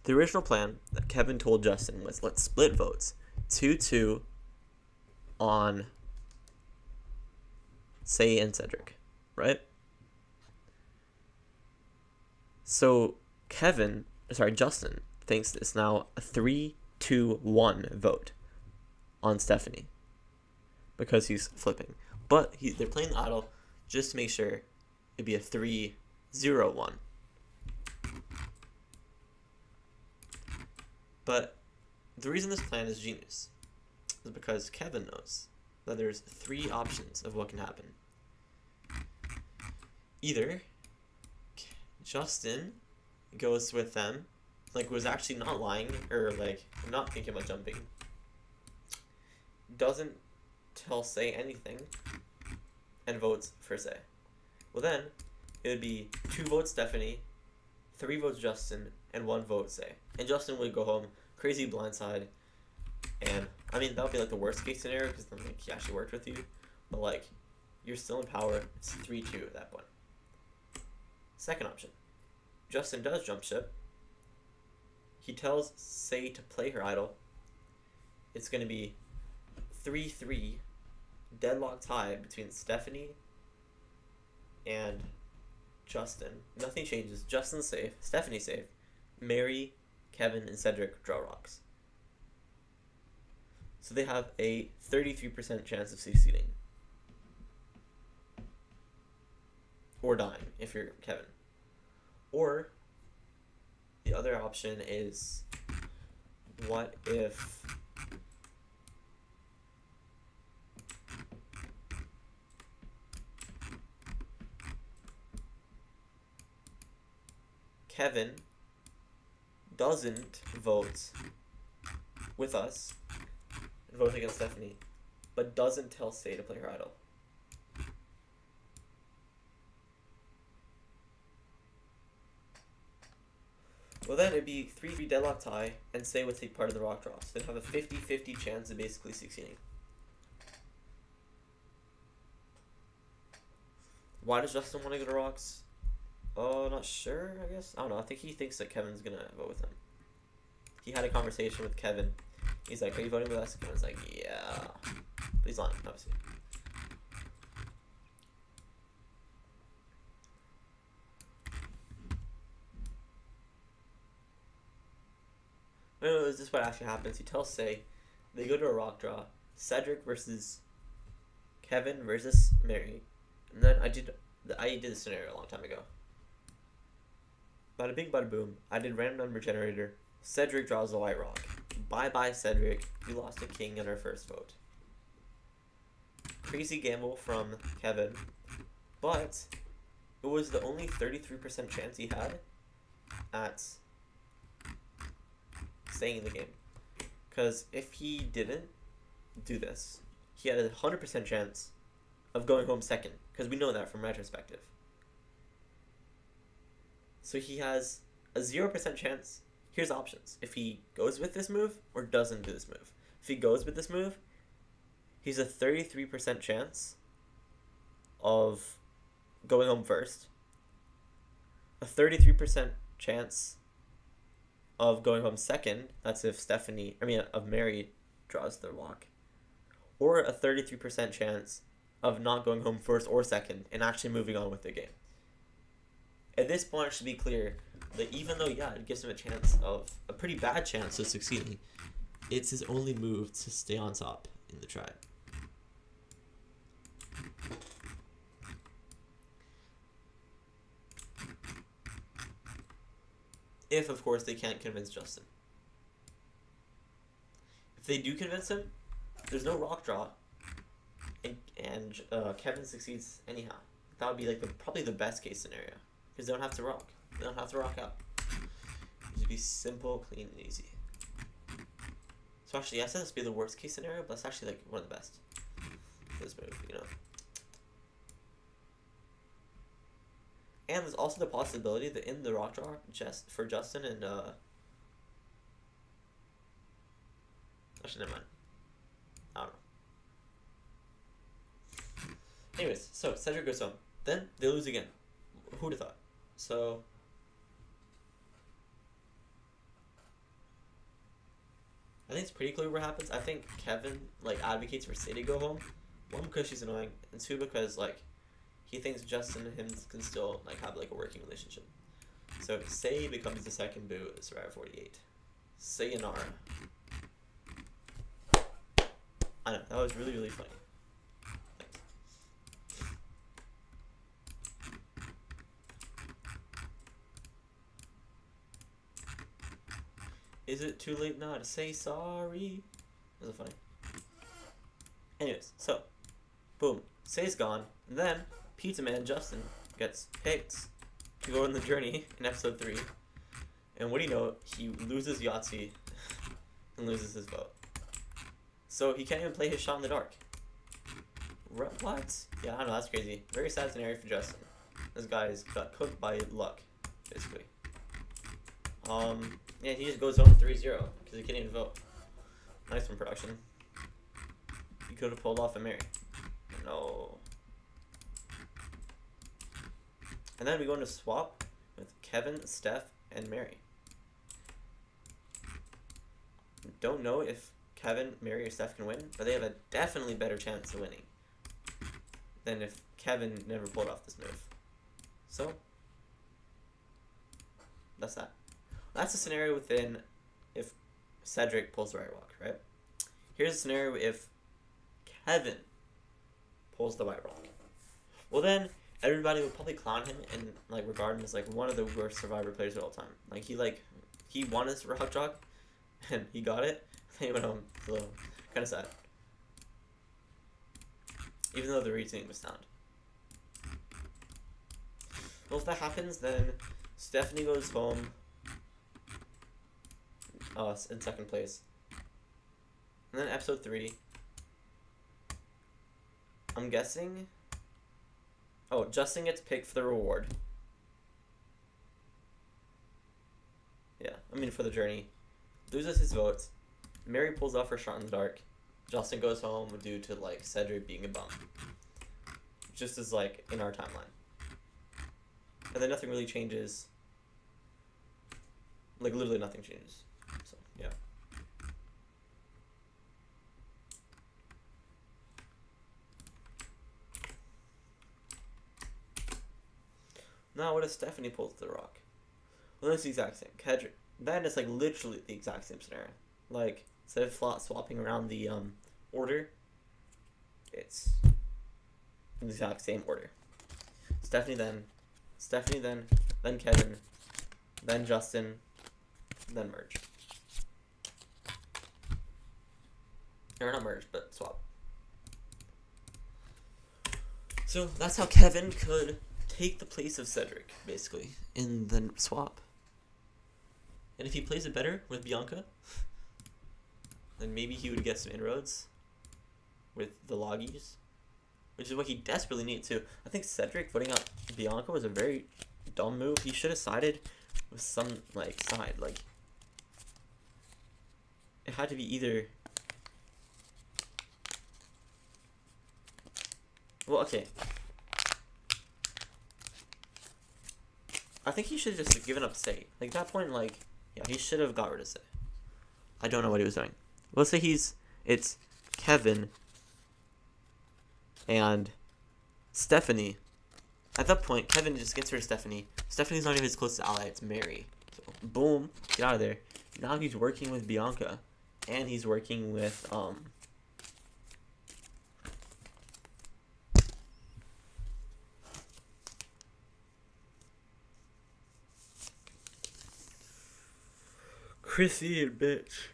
The original plan that Kevin told Justin was, let's split votes. 2-2 on Say and Cedric, right? So Justin thinks it's now a 3-2-1 vote on Stephanie because he's flipping. But they're playing the idol just to make sure it'd be a 3-0-1. But the reason this plan is genius is because Kevin knows that there's 3 options of what can happen. Either Justin goes with them, like was actually not lying or like not thinking about jumping, doesn't tell Say anything, and votes for Say. Well then, it would be 2 votes Stephanie, 3 votes Justin, and 1 vote Say. And Justin would go home, crazy blindside, and I mean, that would be like the worst case scenario because then like he actually worked with you, but like you're still in power. It's 3-2 at that point. Second option, Justin does jump ship. He tells Sei to play her idol. It's gonna be 3-3, deadlock tie between Stephanie and Justin. Nothing changes. Justin's safe. Stephanie's safe. Mary, Kevin, and Cedric draw rocks. So they have a 33% chance of succeeding. Or dying, if you're Kevin. Or, the other option is, what if Kevin doesn't vote with us and vote against Stephanie, but doesn't tell Sei to play her idol. Well, then it'd be 3-3 deadlock tie, and Sei would take part of the rock draw. So they'd have a 50-50 chance of basically succeeding. Why does Justin want to go to rocks? Oh, not sure, I guess. I don't know. I think he thinks that Kevin's gonna vote with him. He had a conversation with Kevin. He's like, are you voting with us? Kevin's like, yeah. But he's lying, obviously. No, this is what actually happens. He tells Sei, they go to a rock draw. Cedric versus Kevin versus Mary. And then I did this scenario a long time ago. Bada bing, bada boom. I did random number generator. Cedric draws a white rock. Bye bye, Cedric. You lost a king in our first vote. Crazy gamble from Kevin. But it was the only 33% chance he had at staying in the game. Because if he didn't do this, he had a 100% chance of going home second. Because we know that from retrospective. So he has a 0% chance. Here's options. If he goes with this move or doesn't do this move. If he goes with this move, he's a 33% chance of going home first. A 33% chance of going home second. That's if Mary draws the rock. Or a 33% chance of not going home first or second and actually moving on with the game. At this point, it should be clear that even though, yeah, it gives him a pretty bad chance of succeeding, it's his only move to stay on top in the tribe. If, of course, they can't convince Justin. If they do convince him, there's no rock draw, and Kevin succeeds anyhow. That would be like probably the best case scenario. Because they don't have to rock. They don't have to rock out. It would be simple, clean, and easy. So actually, I said this would be the worst case scenario, but it's actually like one of the best. This move, you know. And there's also the possibility that in the rock draw, just for Justin and actually, never mind. I don't know. Anyways, so Cedric goes home. Then they lose again. Who'd have thought? So I think it's pretty clear what happens. I think Kevin advocates for Sei to go home. One, because she's annoying, and two, because he thinks Justin and him can still have a working relationship. So Sei becomes the second boo at Survivor 48. Sayonara. I know, that was really, really funny. Is it too late now to say sorry? That was funny. Anyways, so, boom. Sei's gone. And then, Pizza Man Justin gets picked to go on the journey in episode 3. And what do you know? He loses Yahtzee and loses his vote. So he can't even play his shot in the dark. What? Yeah, I don't know. That's crazy. Very sad scenario for Justin. This guy's got cooked by luck, basically. Yeah, he just goes home 3-0 because he can't even vote. Nice one, production. could have pulled off a Mary. No. And then we go into swap with Kevin, Steph, and Mary. Don't know if Kevin, Mary, or Steph can win, but they have a definitely better chance of winning than if Kevin never pulled off this move. So, that's that. That's a scenario within if Cedric pulls the right rock, right? Here's a scenario if Kevin pulls the white rock. Well, then everybody would probably clown him and like regard him as like one of the worst Survivor players of all time. Like he won his rock drop and he got it. Then he went home. So kind of sad. Even though the reasoning was sound. Well, if that happens, then Stephanie goes home. In second place. And then episode 3. I'm guessing. Oh, Justin gets picked for the reward. Yeah, I mean for the journey. Loses his votes. Mary pulls off her shot in the dark. Justin goes home due to like Cedric being a bum. Just as like in our timeline. And then nothing really changes. Like literally nothing changes. So yeah. Now what if Stephanie pulls the rock? Well, that's the exact same. Then it's like literally the exact same scenario. Like instead of swapping around the order, it's in the exact same order. Stephanie then Kevin, then Justin, then merge. Or not merge, but swap. So that's how Kevin could take the place of Cedric, basically, in the swap. And if he plays it better with Bianca, then maybe he would get some inroads with the Loggies, which is what he desperately needs to. I think Cedric voting out Bianca was a very dumb move. He should have sided with some side. Like it had to be either. Well, okay. I think he should have just given up Say. Like at that point, yeah, he should have got rid of Say. I don't know what he was doing. Let's say it's Kevin and Stephanie. At that point, Kevin just gets rid of Stephanie. Stephanie's not even his closest ally, it's Mary. So, boom, get out of there. Now he's working with Bianca. And he's working with, Chrissy, bitch.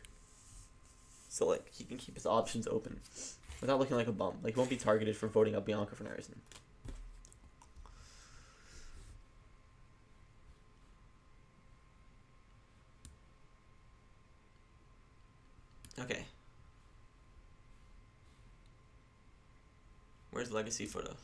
So, he can keep his options open without looking like a bum. He won't be targeted for voting out Bianca for no reason. Okay. Where's legacy photo?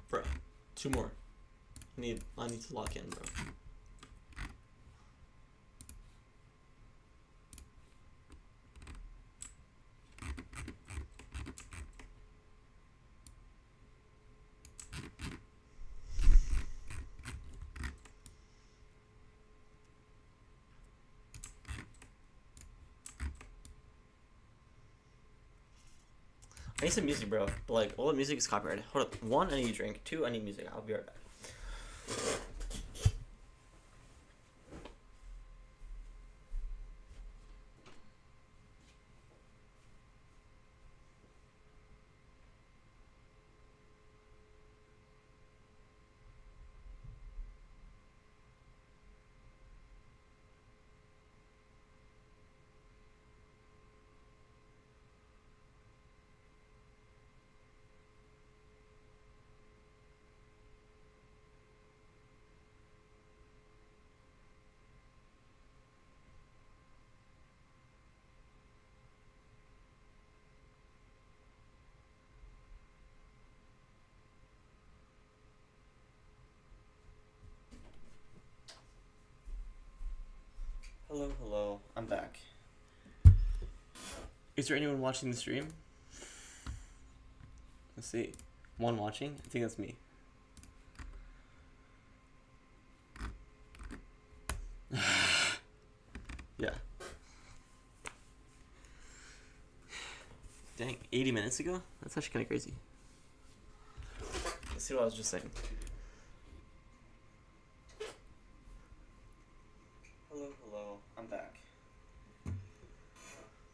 Bro, 2 more. I need to lock in, bro. I need some music, bro. But all the music is copyrighted. Hold up. 1, I need a drink. 2, I need music. I'll be right back. Is there anyone watching the stream? Let's see. One watching? I think that's me. Yeah. Dang, 80 minutes ago? That's actually kind of crazy. Let's see what I was just saying. Hello, I'm back.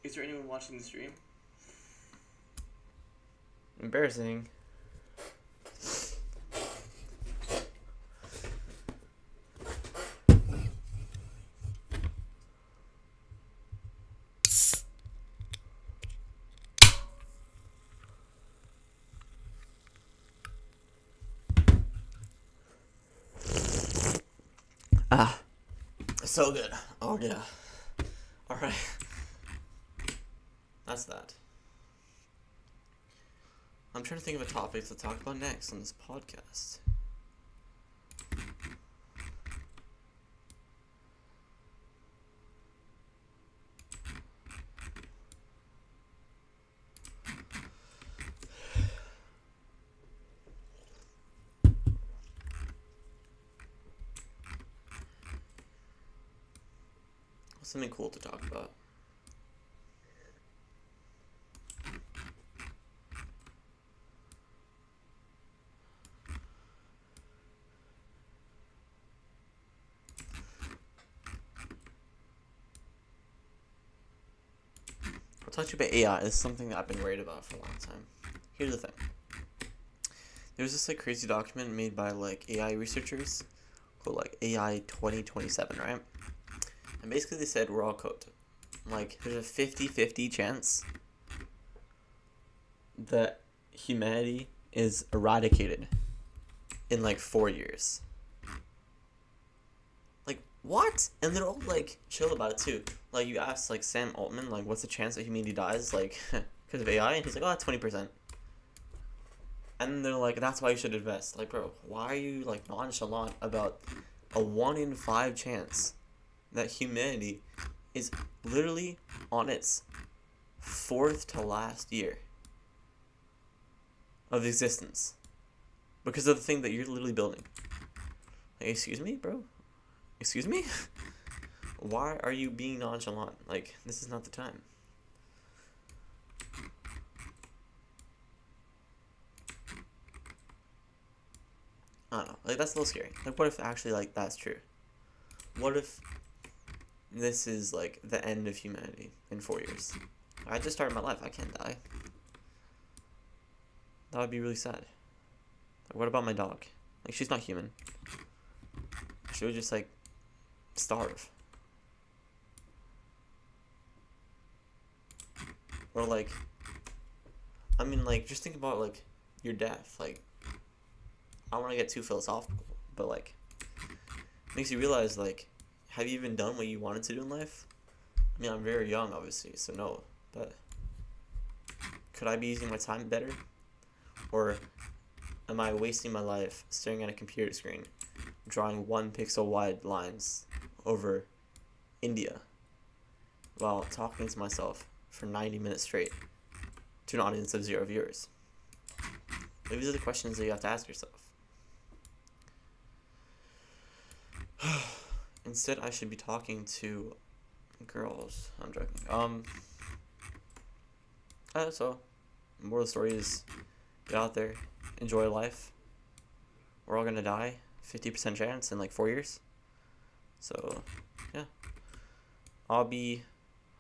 Is there anyone watching the stream? Embarrassing. Ah, so good. Oh yeah. All right. That's that. I'm trying to think of a topic to talk about next on this podcast. Something cool to talk about. I'll talk to you about AI. This is something that I've been worried about for a long time. Here's the thing. There's this like crazy document made by like AI researchers called like AI 2027, right? And basically they said we're all cooked. Like there's a 50-50 chance that humanity is eradicated in like 4 years. Like what? And they're all like chill about it too. Like you ask like Sam Altman like what's the chance that humanity dies like because of AI, and he's like, oh, 20%. And they're like, that's why you should invest. Like, bro, why are you like nonchalant about a 1 in 5 chance that humanity is literally on its 4th to last year of existence because of the thing that you're literally building? Like, excuse me, bro? Excuse me? Why are you being nonchalant? Like, this is not the time. I don't know. Like, that's a little scary. Like, what if actually, like, that's true? What if this is, like, the end of humanity in 4 years? I just started my life. I can't die. That would be really sad. Like, what about my dog? Like, she's not human. She would just, like, starve. Or, like, I mean, like, just think about, like, your death. Like, I don't want to get too philosophical, but, like, it makes you realize, like, have you even done what you wanted to do in life? I mean, I'm very young, obviously, so no, but could I be using my time better? Or am I wasting my life staring at a computer screen, drawing 1 pixel wide lines over India while talking to myself for 90 minutes straight to an audience of 0 viewers? These are the questions that you have to ask yourself. Instead, I should be talking to girls. I'm joking. So, moral of the story is get out there, enjoy life. We're all gonna die. 50% chance in like 4 years. So, yeah. I'll be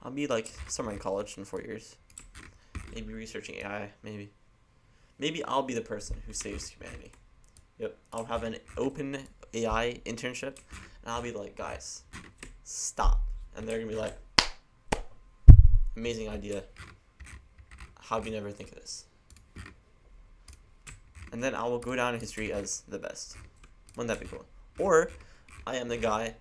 like somewhere in college in 4 years. Maybe researching AI. Maybe I'll be the person who saves humanity. Yep. I'll have an open AI internship, and I'll be like, guys, stop. And they're gonna be like, amazing idea. How did we never think of this? And then I will go down in history as the best. Wouldn't that be cool? Or I am the guy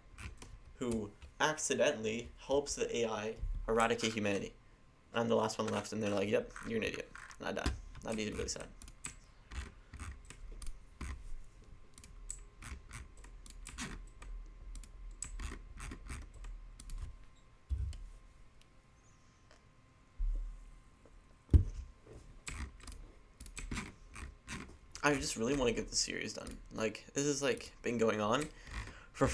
who accidentally helps the AI eradicate humanity. I'm the last one left, and they're like, yep, you're an idiot. And I die. That'd be really sad. I just really want to get the series done. Like, this has, like, been going on for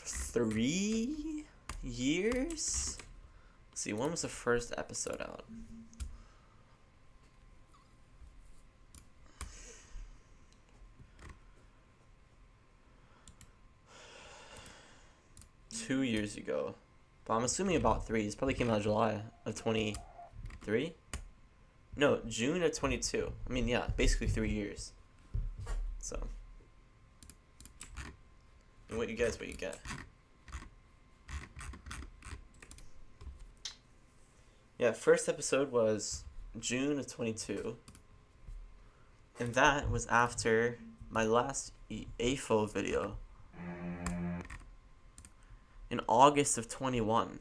3 years? Let's see, when was the first episode out? Two years ago. But I'm assuming about 3. This probably came out July of 23? No, June of 22. I mean, yeah, basically 3 years. So. And what you get is what you get. Yeah, first episode was June of 22. And that was after my last AFO video in August of 21.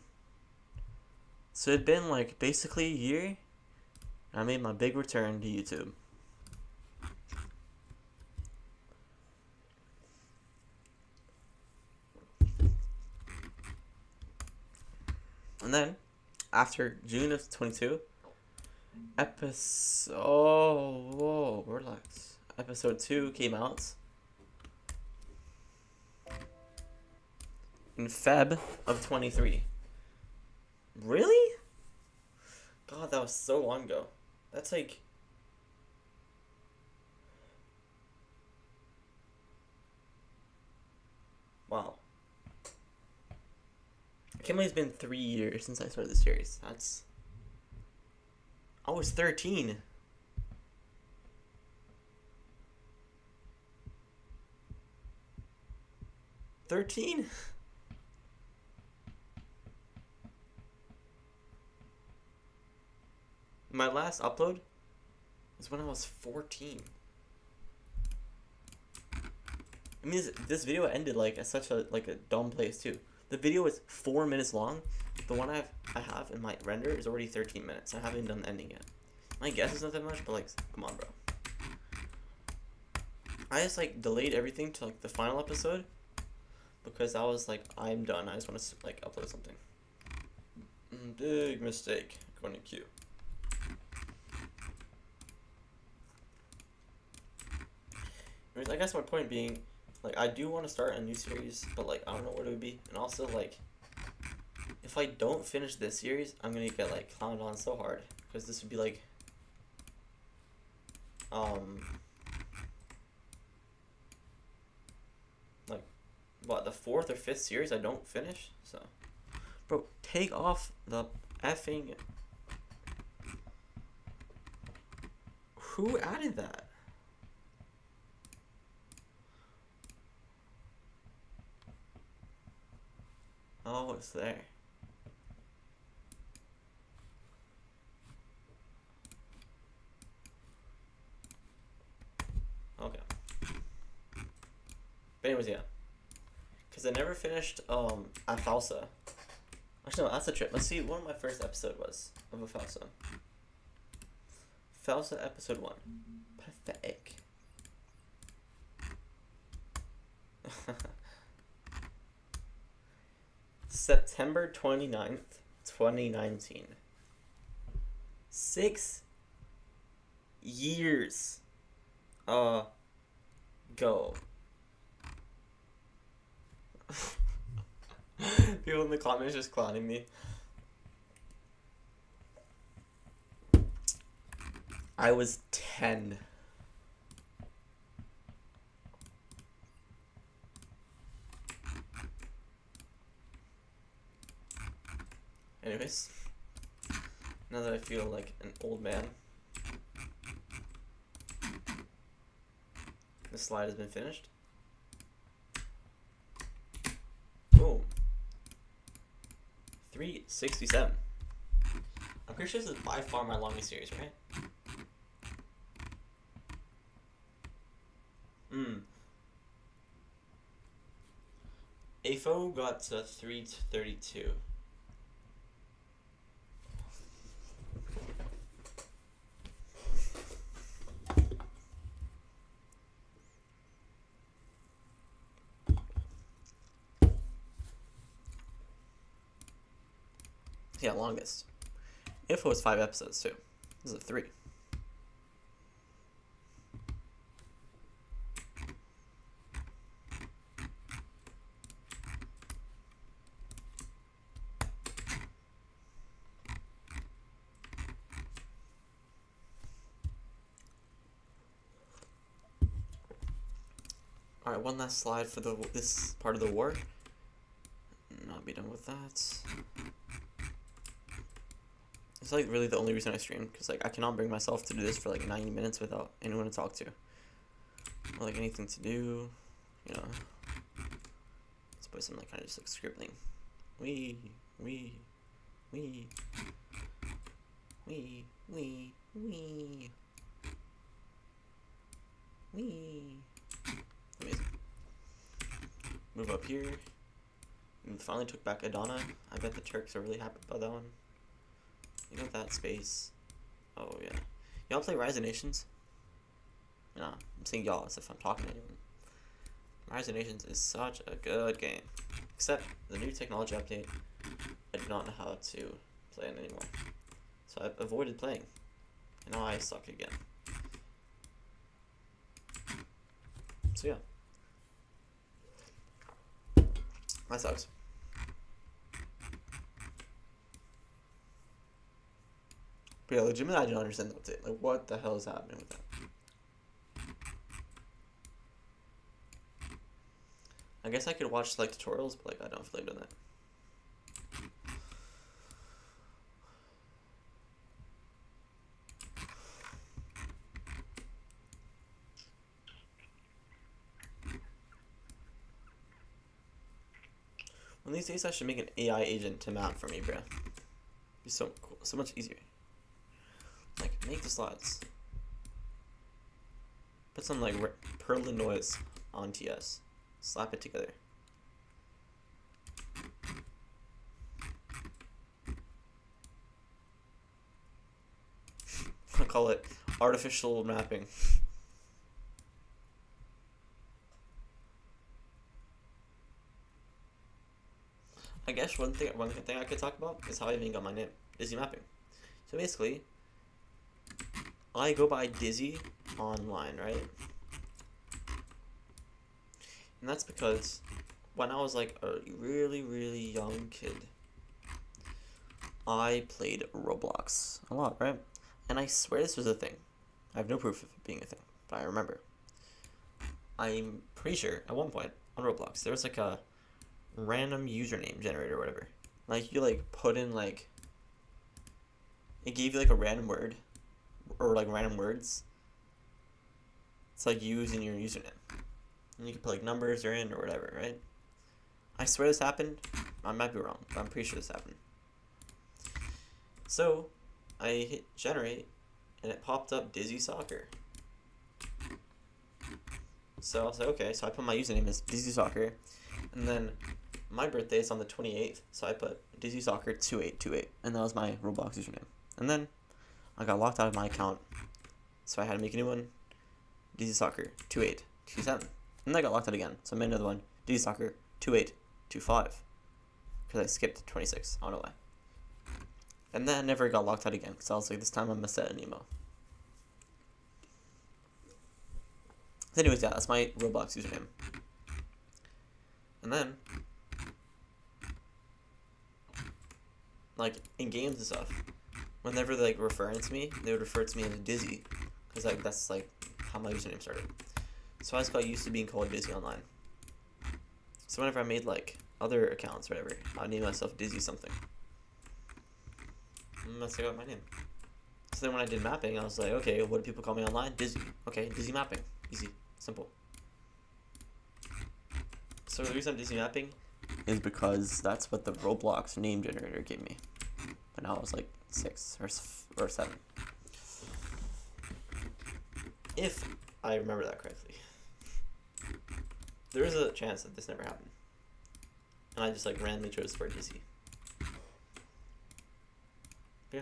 So it'd been like basically a year. I made my big return to YouTube. And then, after June of 22, episode 2 came out in Feb of 23. Really? God, that was so long ago. That's like... Wow. I can't believe it's been 3 years since I started the series. That's... I was 13. My last upload was when I was 14. I mean, this video ended like at such a dumb place too. The video is 4 minutes long. The one I have in my render is already 13 minutes. I haven't done the ending yet. My guess is not that much, but like, come on, bro. I just like delayed everything to like the final episode because I was like, I'm done. I just want to like upload something. Big mistake going to queue. I guess my point being, like, I do want to start a new series, but like I don't know what it would be, and also like, if I don't finish this series, I'm gonna get like clowned on so hard because this would be like, like, what, the 4th or 5th series I don't finish. So, bro, take off the effing. Who added that? Oh, it's there. Okay. But anyways, yeah. Because I never finished Afausa. Actually, no, that's a trip. Let's see what my first episode was of Afausa. Fausa episode 1. Pathetic. September 29th, 2019. 6 years ago. People in the comments just clowning me. I was 10. Anyways, now that I feel like an old man, the slide has been finished. Boom. 367. I'm pretty sure this is by far my longest series, right? AFO got to 332. Yeah, longest. AFO was 5 episodes too. This is a 3. All right, one last slide for this part of the war. Not be done with that. It's like really the only reason I stream, because like I cannot bring myself to do this for like 90 minutes without anyone to talk to, or like anything to do, you know. Let's put some like kind of just like scribbling. We. We. Amazing. Move up here. We finally took back Adana. I bet the Turks are really happy about that one. You got that space. Oh yeah. Y'all play Rise of Nations? No, I'm saying y'all as if I'm talking to anyone. Rise of Nations is such a good game. Except the new technology update, I do not know how to play it anymore. So I've avoided playing. And now I suck again. So yeah. That sucks. But yeah, legitimately I don't understand that update. Like, what the hell is happening with that? I guess I could watch like tutorials, but like I don't feel like doing that. One of these days I should make an AI agent to map for me, bruh. Be so cool, so much easier. Like, make the slides. Put some like Perlin noise on TS. Slap it together. I'll call it artificial mapping. I guess one thing I could talk about is how I even got my name, Dizzy Mapping. So basically, I go by Dizzy online, right? And that's because when I was like a really young kid, I played Roblox a lot, right? And I swear this was a thing. I have no proof of it being a thing, but I remember. I'm pretty sure at one point on Roblox there was like a random username generator or whatever. Like you like put in like, it gave you like a random word or like random words. It's like using your username. And you can put like numbers or in or whatever, right? I swear this happened. I might be wrong, but I'm pretty sure this happened. So I hit generate and it popped up Dizzy Soccer. So I was like, okay, so I put my username as Dizzy Soccer, and then my birthday is on the 28th, so I put Dizzy Soccer 2828, and that was my Roblox username. And then I got locked out of my account, so I had to make a new one, Dizzy Soccer 2827. And then I got locked out again, so I made another one, Dizzy Soccer 2825, because I skipped 26. I don't know why. And then I never got locked out again, because I was like, this time I'm gonna set an emo. So anyways, yeah, that's my Roblox username. And then, like, in games and stuff, whenever they, like, referring to me, they would refer to me as Dizzy, because, like, that's, like, how my username started. So I just got used to being called Dizzy online. So whenever I made, like, other accounts or whatever, I'd name myself Dizzy something. And that's how I got my name. So then when I did mapping, I was like, okay, what do people call me online? Dizzy. Okay, Dizzy Mapping. Easy. Simple. So the reason I'm Dizzy Mapping is because that's what the Roblox name generator gave me. But now I was like 6 or 7. If I remember that correctly. There is a chance that this never happened. And I just like randomly chose for Dizzy. Yeah.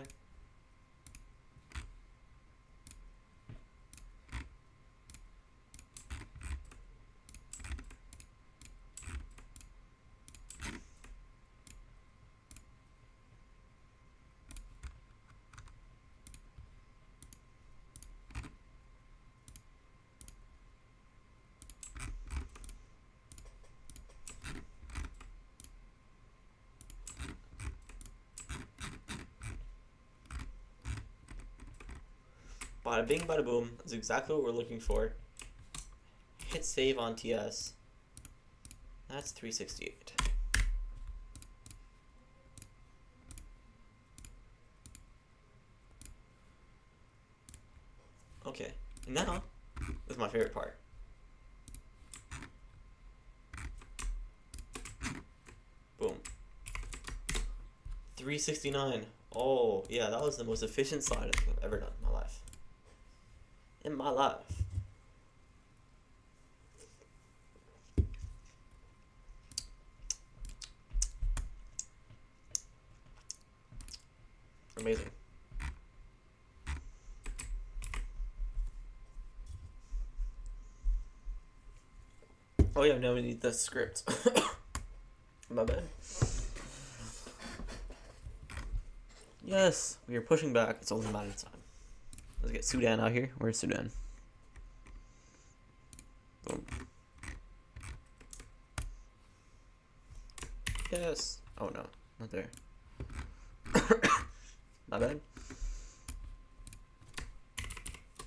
Bada bing, bada boom. That's exactly what we're looking for. Hit save on TS. That's 368. Okay, and now this is my favorite part. Boom. 369. Oh, yeah, that was the most efficient slide I think I've ever done in my life. In my life. Amazing. Oh yeah, now we need the script. My bad. Yes, we are pushing back. It's only a matter of time. Let's get Sudan out here. Where's Sudan? Boom. Yes. Oh no, not there. My bad.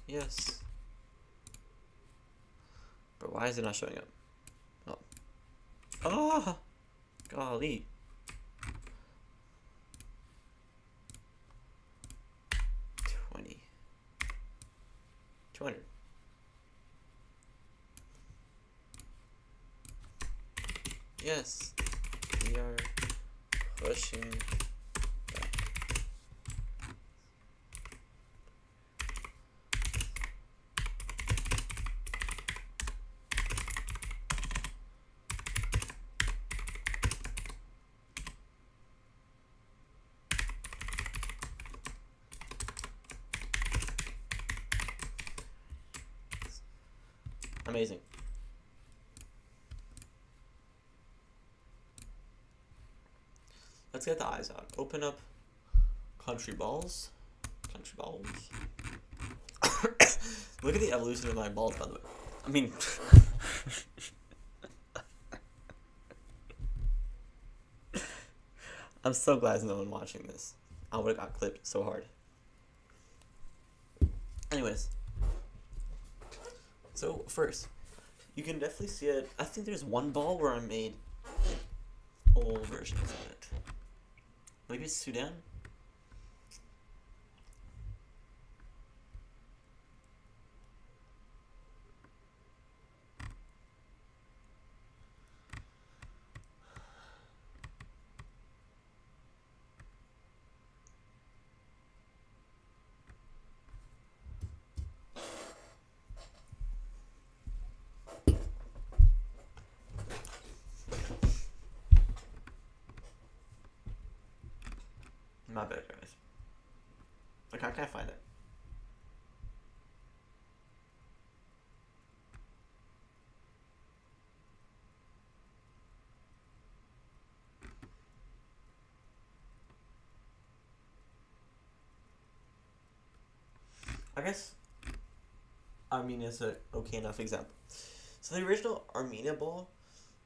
Yes. But why is it not showing up? Oh. Ah! Golly. 200. Yes. We are pushing back. Amazing. Let's get the eyes out. Open up country balls. Country balls. Look at the evolution of my balls, by the way. I mean, I'm so glad there's no one watching this. I would have got clipped so hard. Anyways. So, first, you can definitely see it. I think there's one ball where I made old versions of it. Maybe it's Sudan? My bad, guys. Like, I can't find it. I guess Armenia is a okay enough example. So the original Armenia ball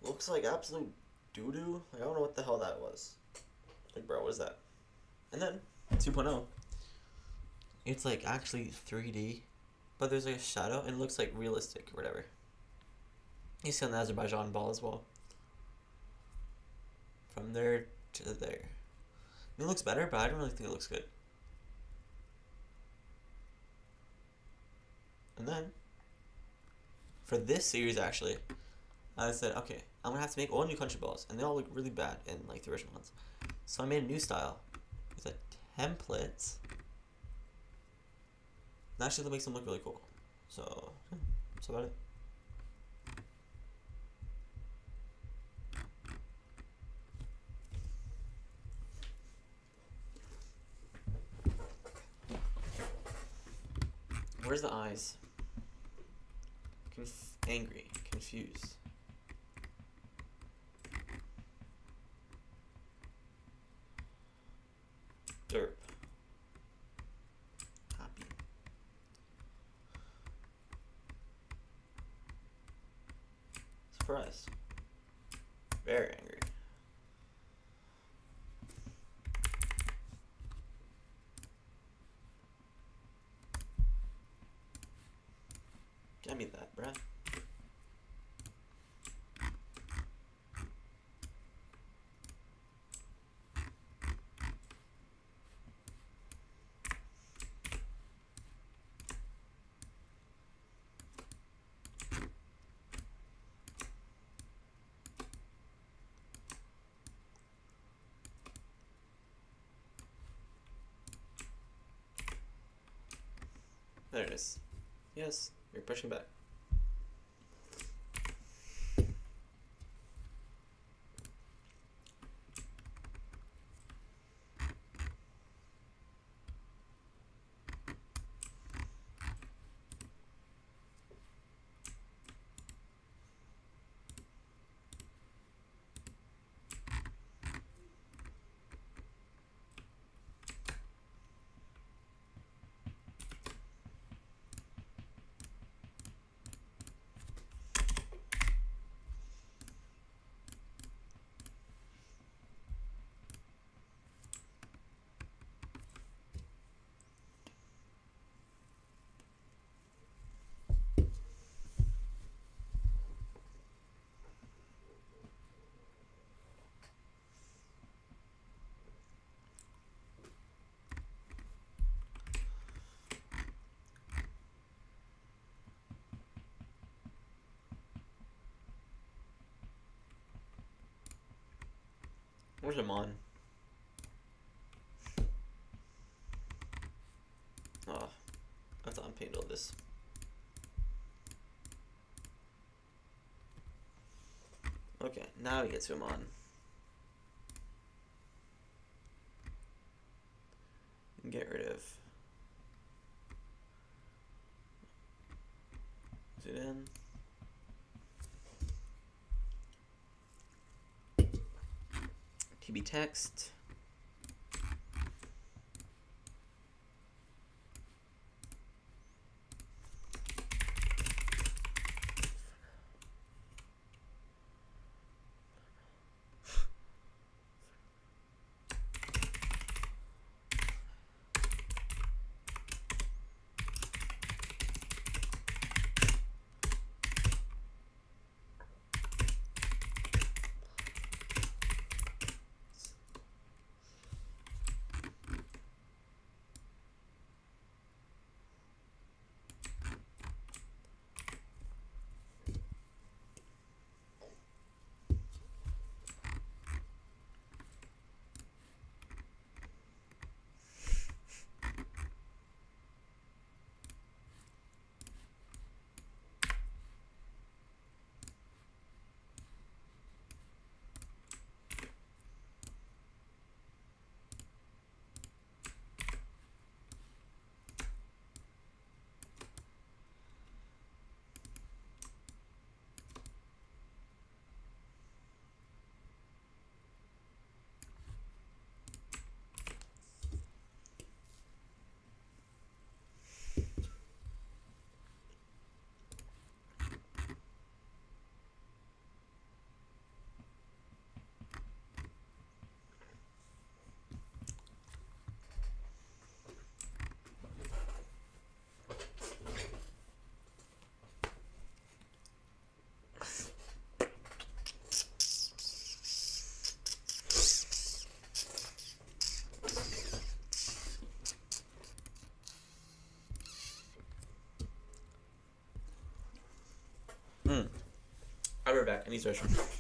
looks like absolute doo-doo. Like, I don't know what the hell that was. Like, bro, what is that? And then 2.0, it's like actually 3D, but there's like a shadow and it looks like realistic or whatever. You see on the Azerbaijan ball as well. From there to there. It looks better, but I don't really think it looks good. And then, for this series actually, I said, okay, I'm gonna have to make all new country balls, and they all look really bad in like the original ones. So I made a new style with a template. And actually, that makes them look really cool. So, yeah, that's about it. Where's the eyes? Angry, confused. Derp. Happy. Surprised. Very angry. Give me that, bruh. There it is. Yes, you're pushing back. Where's Amon? Oh, I thought I painted all this. Okay, now we get to Amon. Get rid of Zidane. TB text. I'll be right back. I need to restroom.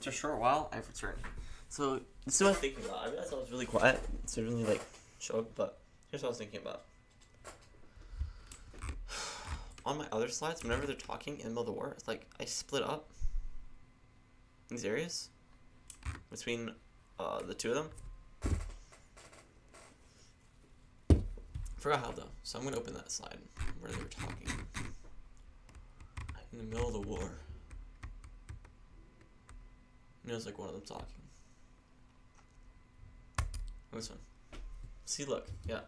after a short while, I've returned. So this is what I was thinking about. I realized I was really quiet, so really like show up. But here's what I was thinking about. On my other slides, whenever they're talking in the middle of the war, it's like I split up these areas between the two of them. Forgot how though, so I'm gonna open that slide where they were talking in the middle of the war. And it was like one of them talking. This one. See, look, yeah.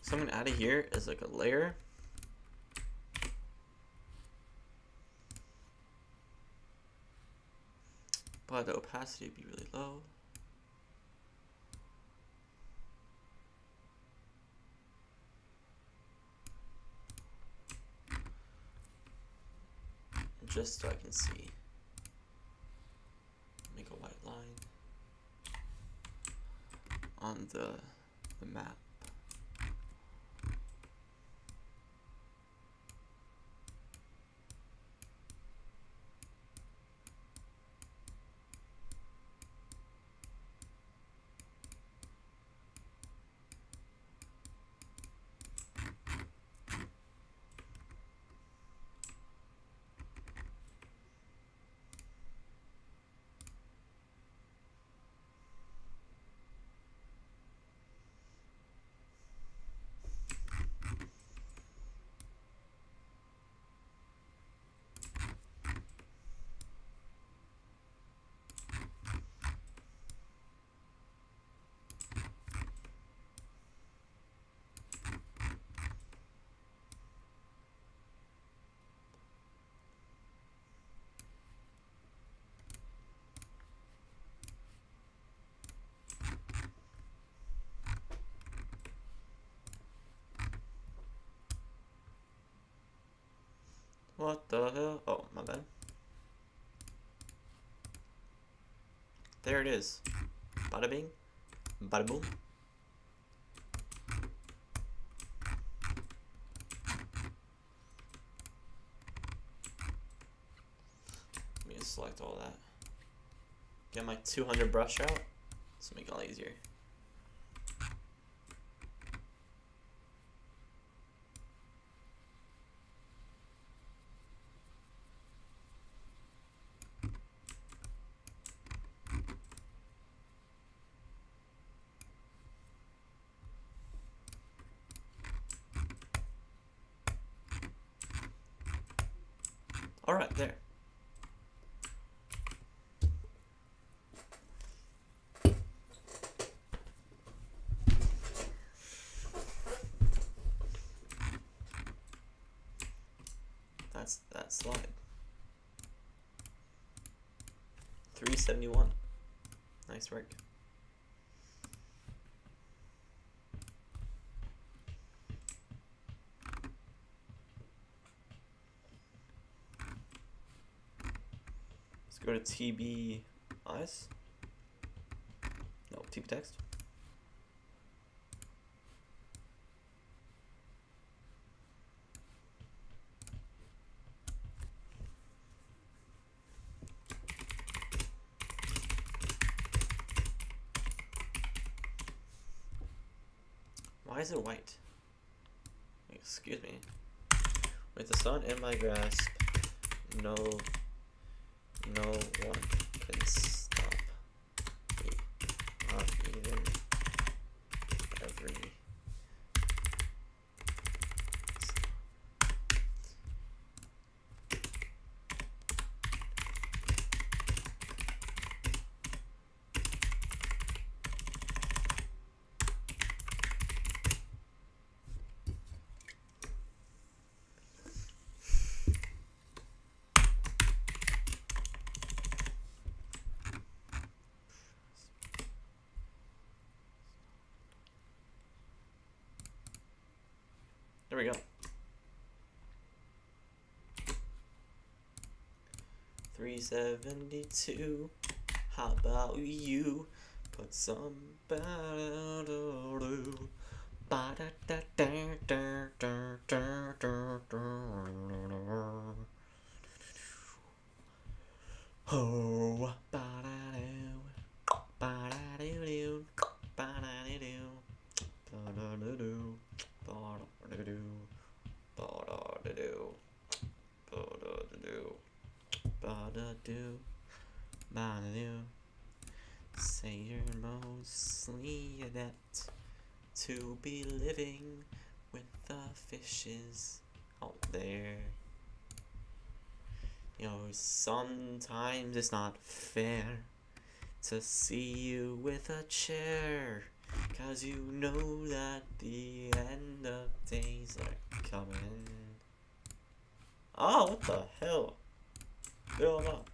So I'm gonna add it here as like a layer. But the opacity would be really low. Just so I can see. Make a white line on the map. What the hell? Oh, my bad. There it is. Bada bing, bada boom. Let me just select all that. Get my 200 brush out. Let's make it all easier. All right, there. That's that slide. 371. Nice work. Go to TB eyes. No, TB text. Why is it white? Excuse me. With the sun in my grasp, no one can stop me. Not even every. There we go. 372. How about you put some ba-da-da-do, ba-da-da-da-da-da-da-da-da. Oh, ba-da-do, ba-da-do-do, ba-da-do-do, ba-da-do-do, ba-da-do-do, ba-da-do-do, ba-da-do-do, ba-da-do, ba-da-do. Say you're mostly adept to be living with the fishes out there. You know, sometimes it's not fair to see you with a chair, 'cause you know that the end of days are coming. Oh, what the hell? Build up.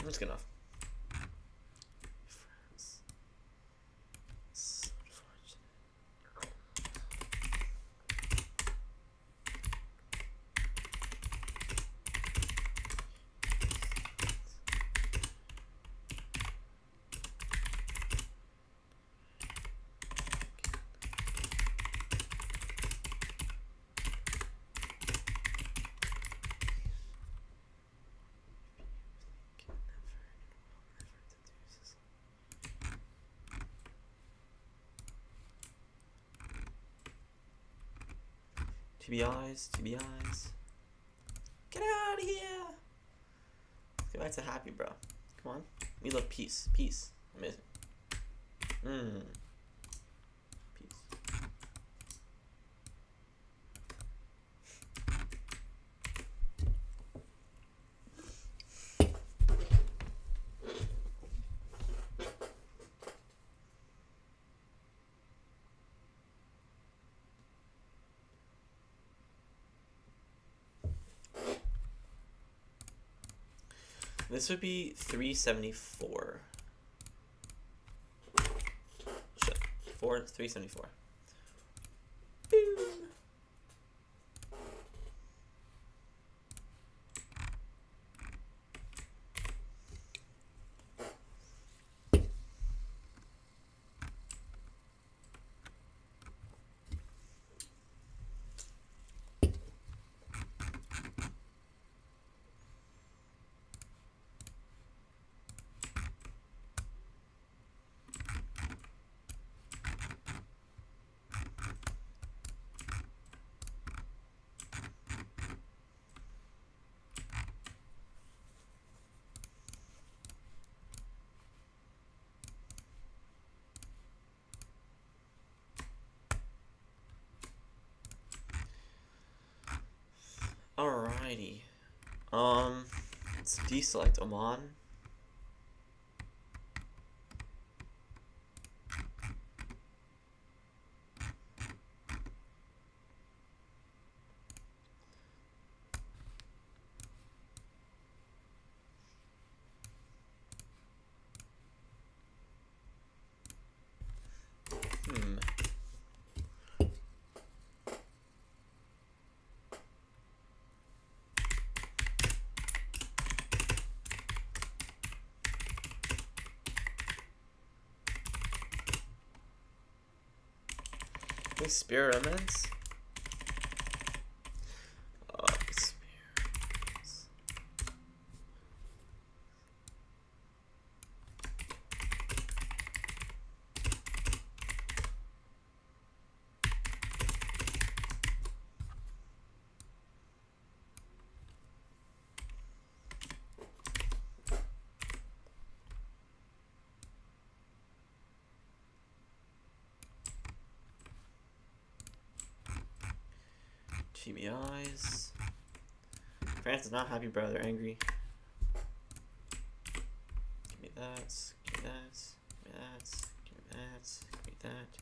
That's good enough. So unfortunate. TBIs, TBIs. Get out of here! Let's get back to happy, bro. Come on. We love peace. Peace. Amazing. Peace. This would be 374. Shit. 374. Boom. Alrighty. Let's deselect Oman. Experiments. Experiments. Phoebe eyes. France is not happy, bro. They're angry. Give me that. Give me that. Give me that. Give me that. Give me that.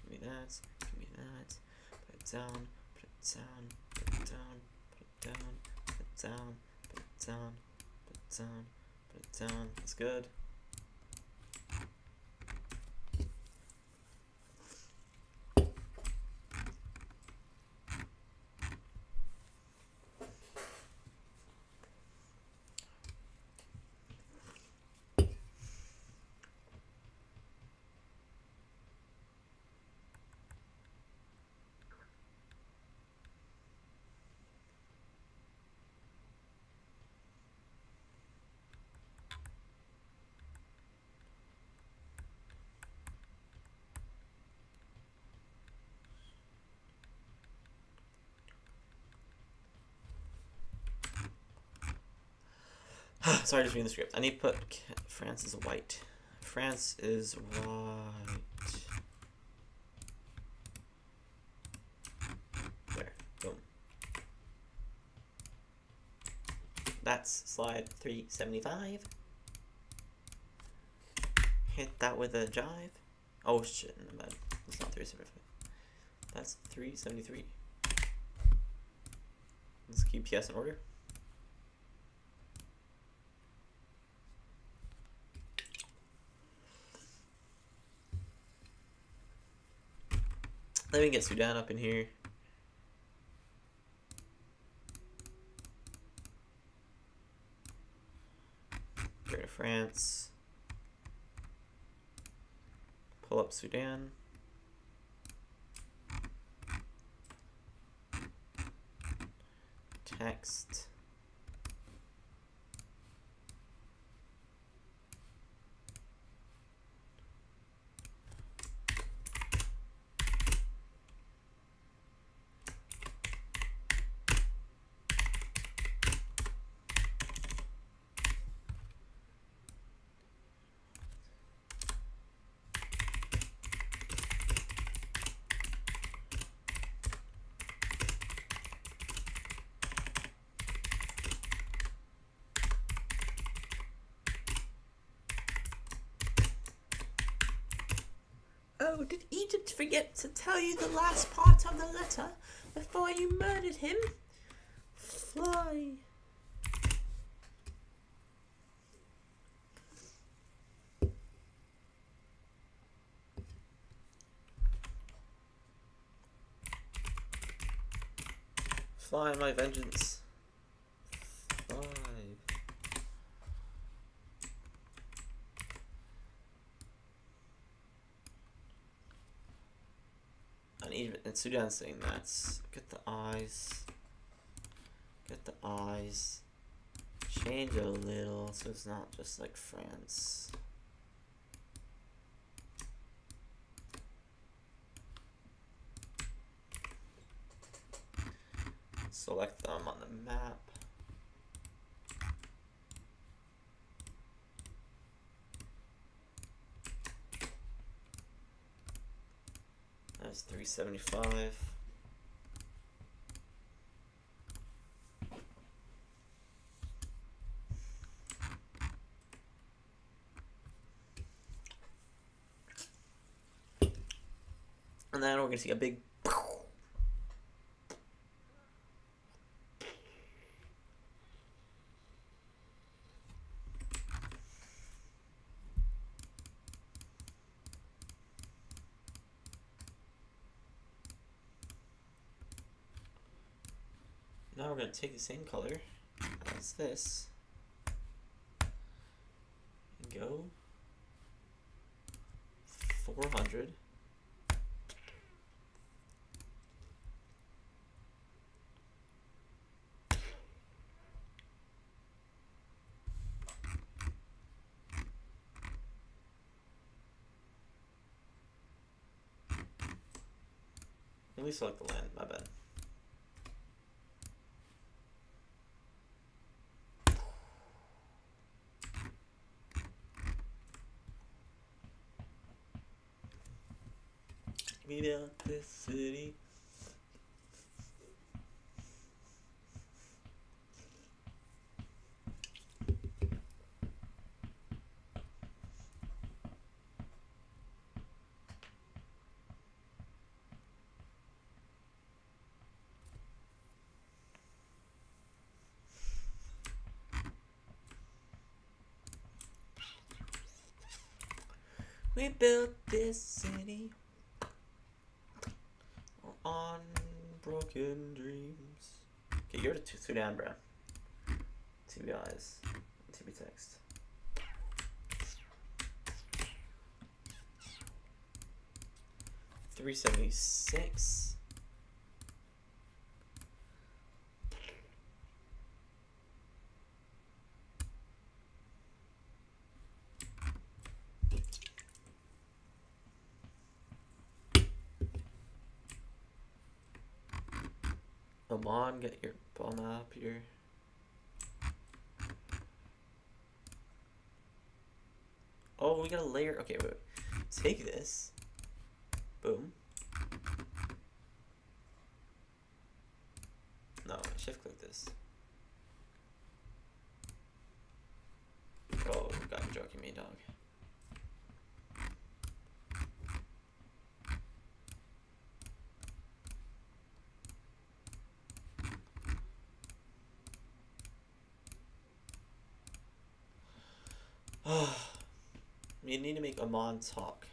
Give me that. Give me that. Put it down. Put it down. Put it down. Put it down. Put it down. Put it down. Put it down. Put it down. That's good. Sorry, just reading the script. I need to put France is white. France is white. There. Boom. That's slide 375. Hit that with a jive. Oh shit, my bad. It's not 375. That's 373. Let's keep PS in order. Let me get Sudan up in here. Go to France. Pull up Sudan. Text. Oh, did Egypt forget to tell you the last part of the letter before you murdered him? Fly. Fly, my vengeance. Fly. And Sudan saying that. Get the eyes. Get the eyes. Change a little so it's not just like France. Select them on the map. That's 375. And then we're gonna see a big now we're going to take the same color as this and go 400. Let me select the land, my bad. Meet out this city. We built this city on broken dreams. Okay, you're the Sudan, bro. 2 guys. 2B text. $376. Amon, get your bum up here. Oh, we got a layer. Okay, wait. Take this. Boom. No, shift click this. Oh, God, you're joking me, dog. We need to make Amon talk.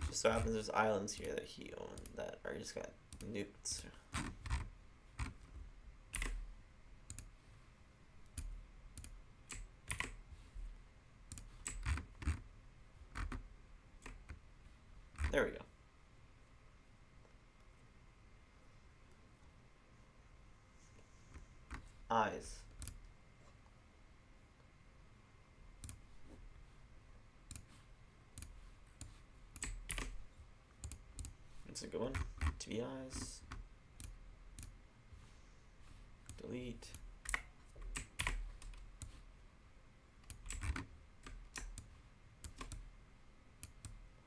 Just so happens there's islands here that he owned that are just got nuked. There we go. Eyes. That's a good one. 2 eyes. Delete.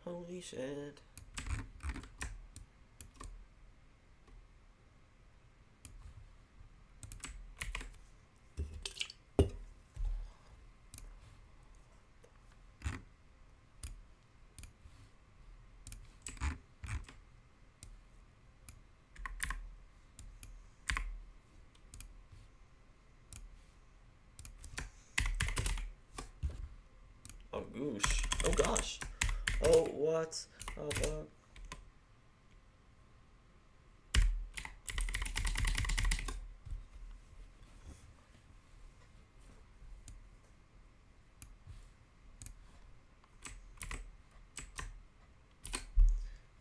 Holy shit. Oh goosh. Oh gosh. Oh what? Oh fuck.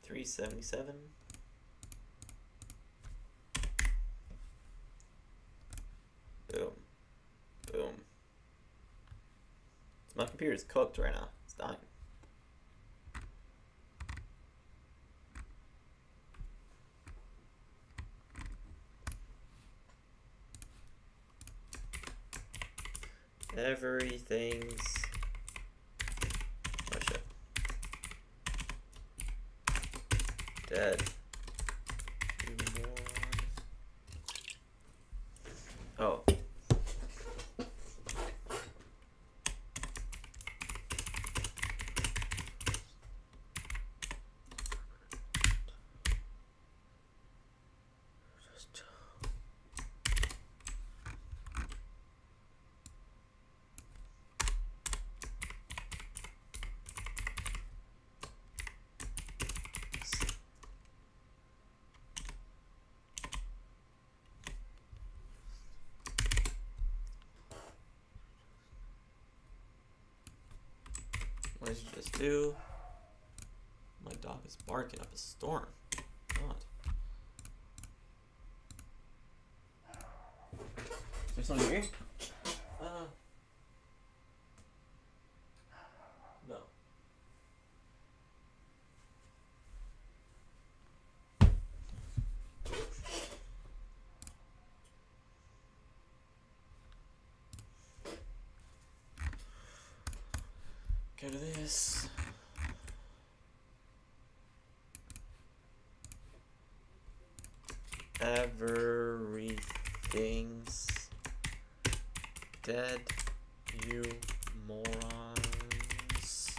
$377. Boom. Boom. My computer is cooked right now. It's dying. Everything's... Oh shit. Dead. You moron. Oh. What did you just do? My dog is barking up a storm. God. Is there someone here? No. Go to this. Everything's dead, you morons.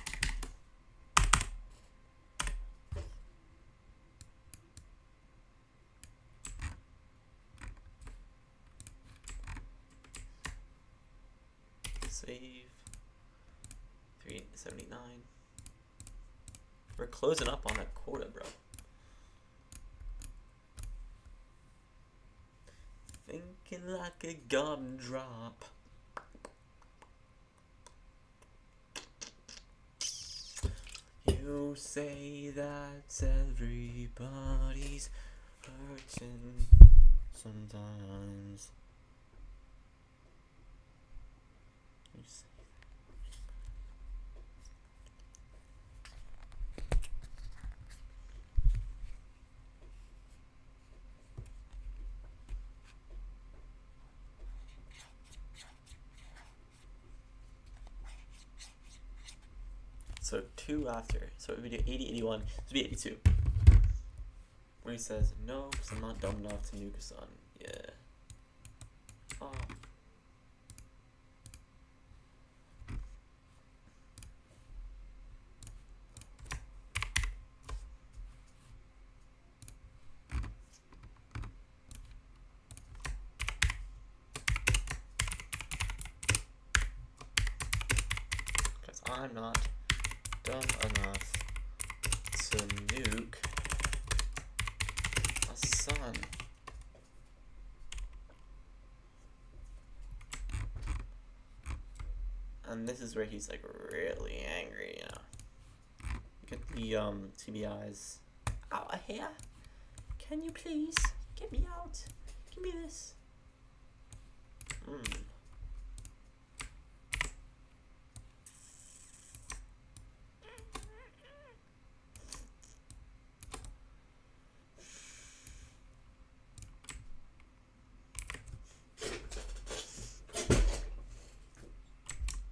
Save. 379. We're closing up on that quota, bro. Thinking like a garden drop. You say that everybody's hurting sometimes. You say so 2 after. So if we do 80, 81, this would be 82. Where he says, no, because I'm not dumb enough to nuke a sun. Yeah. Oh. Because I'm not dumb enough to nuke a sun. And this is where he's like really angry, you know. Get the TBIs out of here. Can you please get me out? Give me this.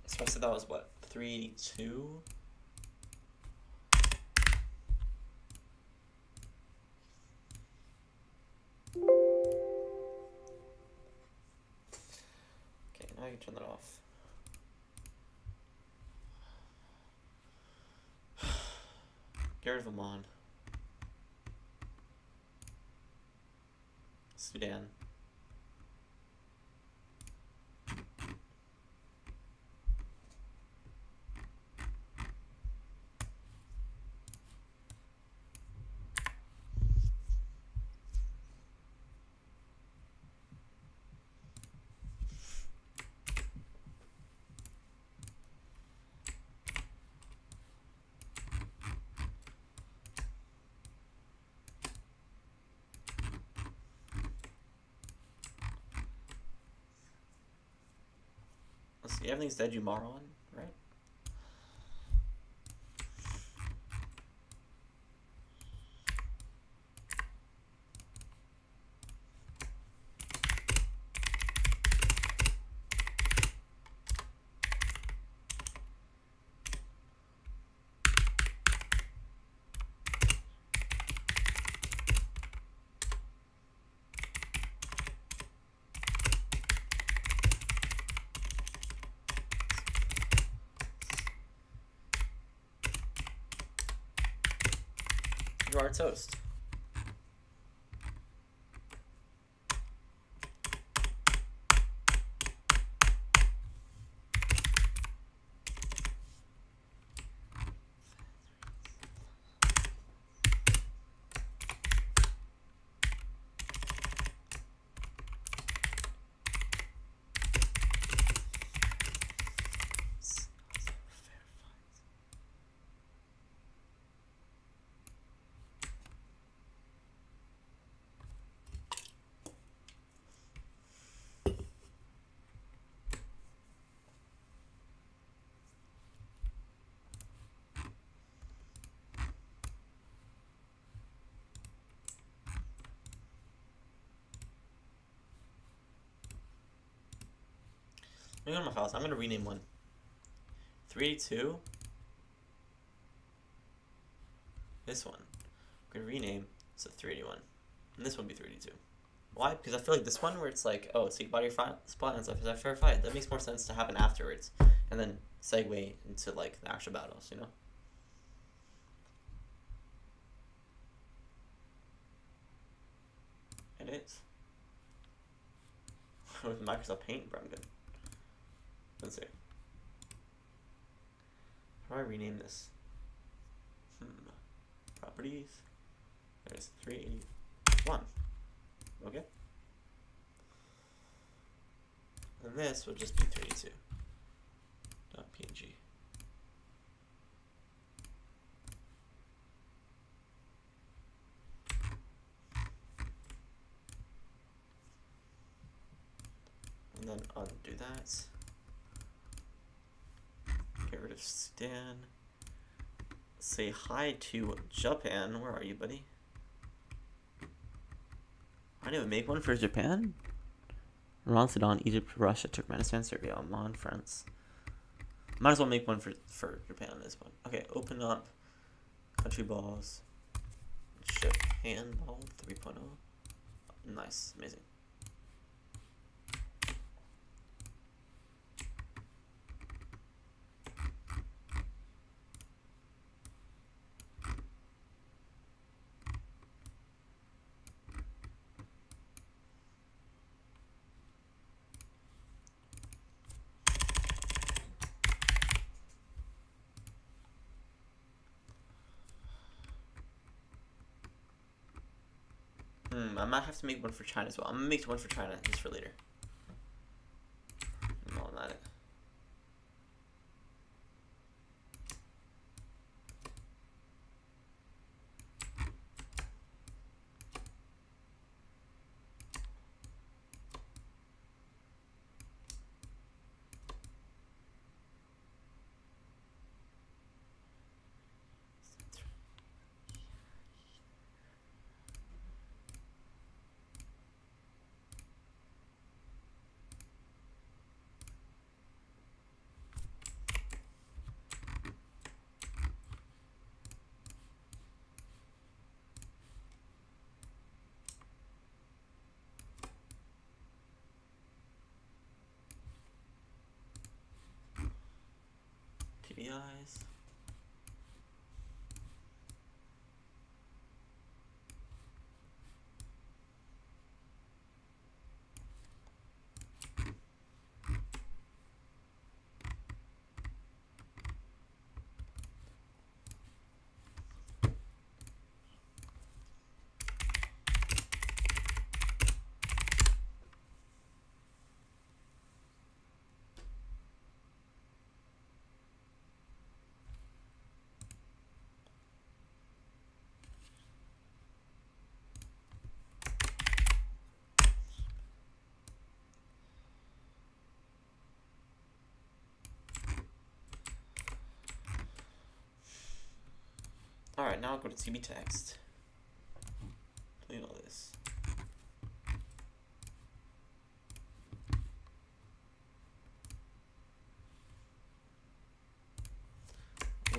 So I said that was what, 382? Okay, now I can turn that off. Get rid of Amon. Sudan. Let's see, everything's dead, Jumaron, right? You are toast. Let me go to my files. I'm going to rename one. 382. This one. I'm going to rename. So 381. And this one will be 382. Why? Because I feel like this one where it's like, oh, so you bought your spot and stuff, is that verified? That makes more sense to happen afterwards. And then segue into like the actual battles, you know? It is. With Microsoft Paint, bro, I'm good. Let's see. How do I rename this? Properties. There's 381. Okay. And this will just be 32. .png. And then undo that. Get rid of Stan. Say hi to Japan. Where are you, buddy? I didn't even make one for Japan. Iran, Sudan, Egypt, Russia, Turkmenistan, Serbia, Oman, France. Might as well make one for Japan at this point. Okay, open up country balls. Japan ball 3.0. Nice, amazing. I might have to make one for China as well. I'm gonna make one for China just for later. No, not it. TBIs. Alright, now I'll go to TB text. Delete all this.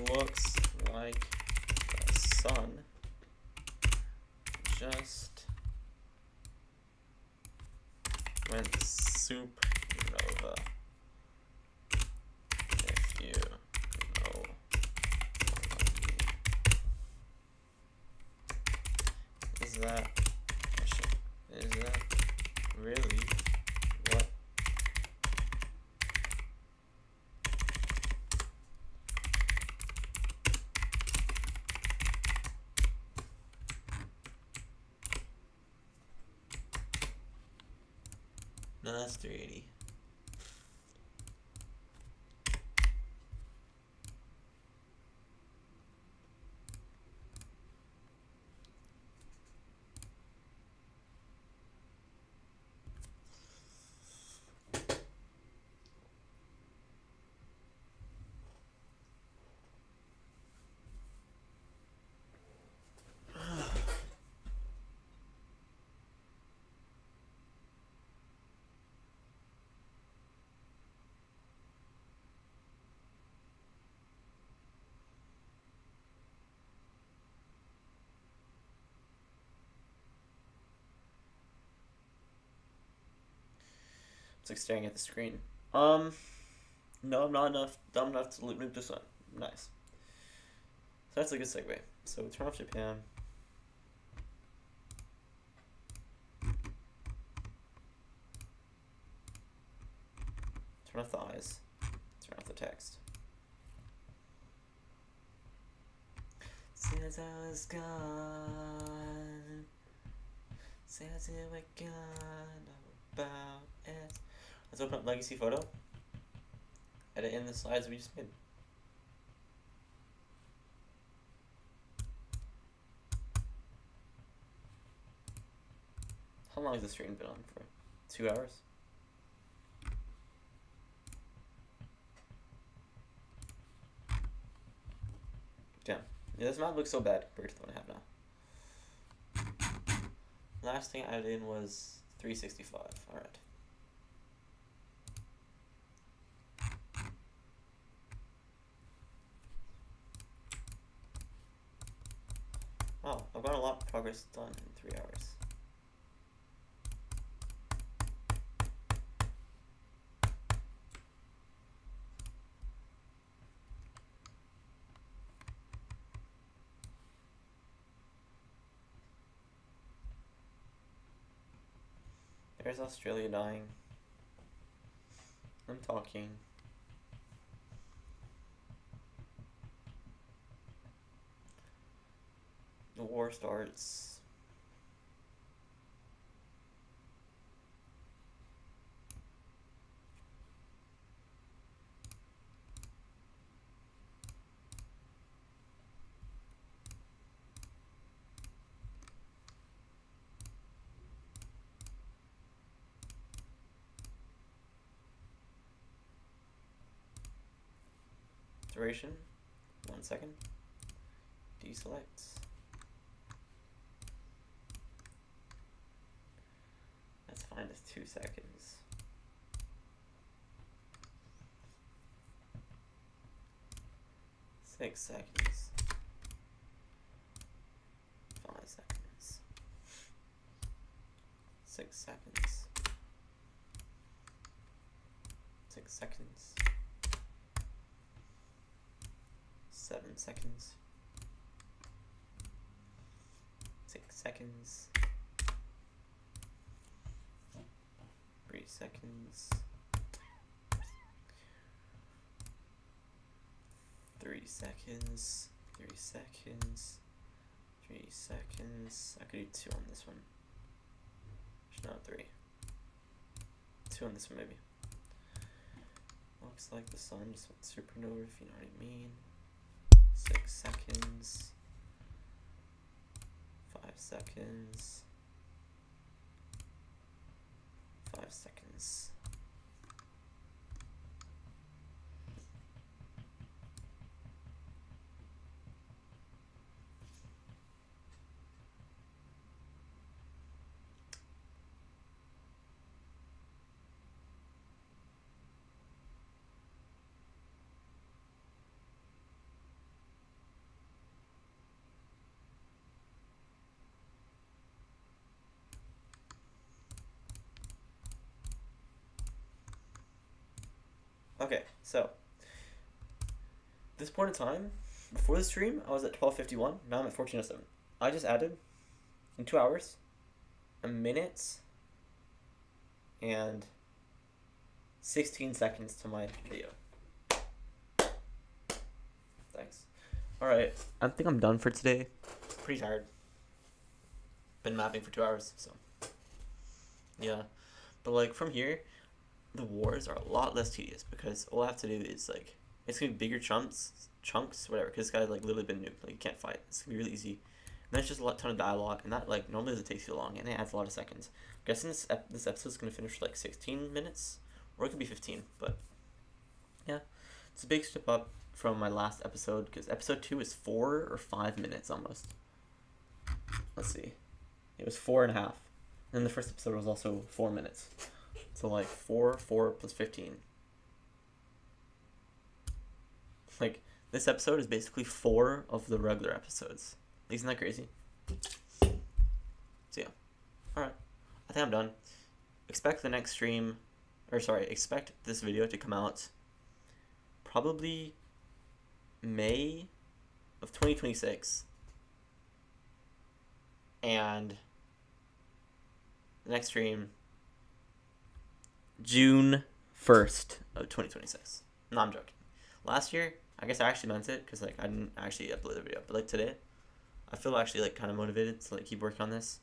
Looks like the sun just went supernova. If you know. Is that really what? No, that's 380. It's like staring at the screen. No, I'm not dumb enough to nuke the sun. Nice. So that's a good segue. So turn off Japan. Turn off the eyes. Turn off the text. as I was gone. Say I did what gone about it. Let's open up Legacy Photo. Edit in the slides we just made. How long has the stream been on for? 2 hours? Damn. Yeah, this map looks so bad compared to the one I have now. Last thing I added in was 365. Alright. Wow, I've got a lot of progress done in 3 hours. There's Australia dying. I'm talking. The war starts. Duration, 1 second. Deselect. That's fine, it's 2 seconds. Six seconds. 5 seconds. 6 seconds. 6 seconds. 7 seconds. 6 seconds. 3 seconds. 3 seconds. 3 seconds. 3 seconds. I could do 2 on this one. Not 3. 2 on this one maybe. Looks like the sun just went supernova, if you know what I mean. 6 seconds. 5 seconds. 5 seconds. Okay, so this point in time, before the stream, I was at 12:51. Now I'm at 14:07. I just added in 2 hours, a minute, and 16 seconds to my video. Thanks. All right, I think I'm done for today. Pretty tired. Been mapping for 2 hours, so yeah. But like from here, the wars are a lot less tedious because all I have to do is like it's gonna be bigger chunks, whatever. Because this guy's like literally been nuked, like you can't fight. It's gonna be really easy. And then it's just a ton of dialogue, and that like normally doesn't take too long, and it adds a lot of seconds. I'm guessing this episode's gonna finish like 16 minutes, or it could be 15. But yeah, it's a big step up from my last episode because episode 2 is 4 or 5 minutes almost. Let's see, it was 4.5, and then the first episode was also 4 minutes. So like 4 plus 15. Like this episode is basically 4 of the regular episodes. Isn't that crazy? So yeah. Alright. I think I'm done. Expect the next stream, expect this video to come out probably May of 2026. And the next stream June 1st of 2026. No, I'm joking. Last year, I guess I actually meant it because like I didn't actually upload the video, but like today, I feel actually like kind of motivated to like keep working on this.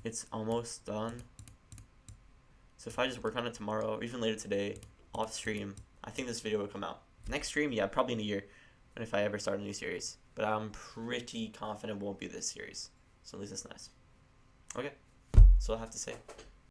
It's almost done. So if I just work on it tomorrow or even later today off stream, I think this video will come out. Next stream, yeah, probably in a year, and if I ever start a new series. But I'm pretty confident it won't be this series. So at least that's nice. Okay, so I'll have to say.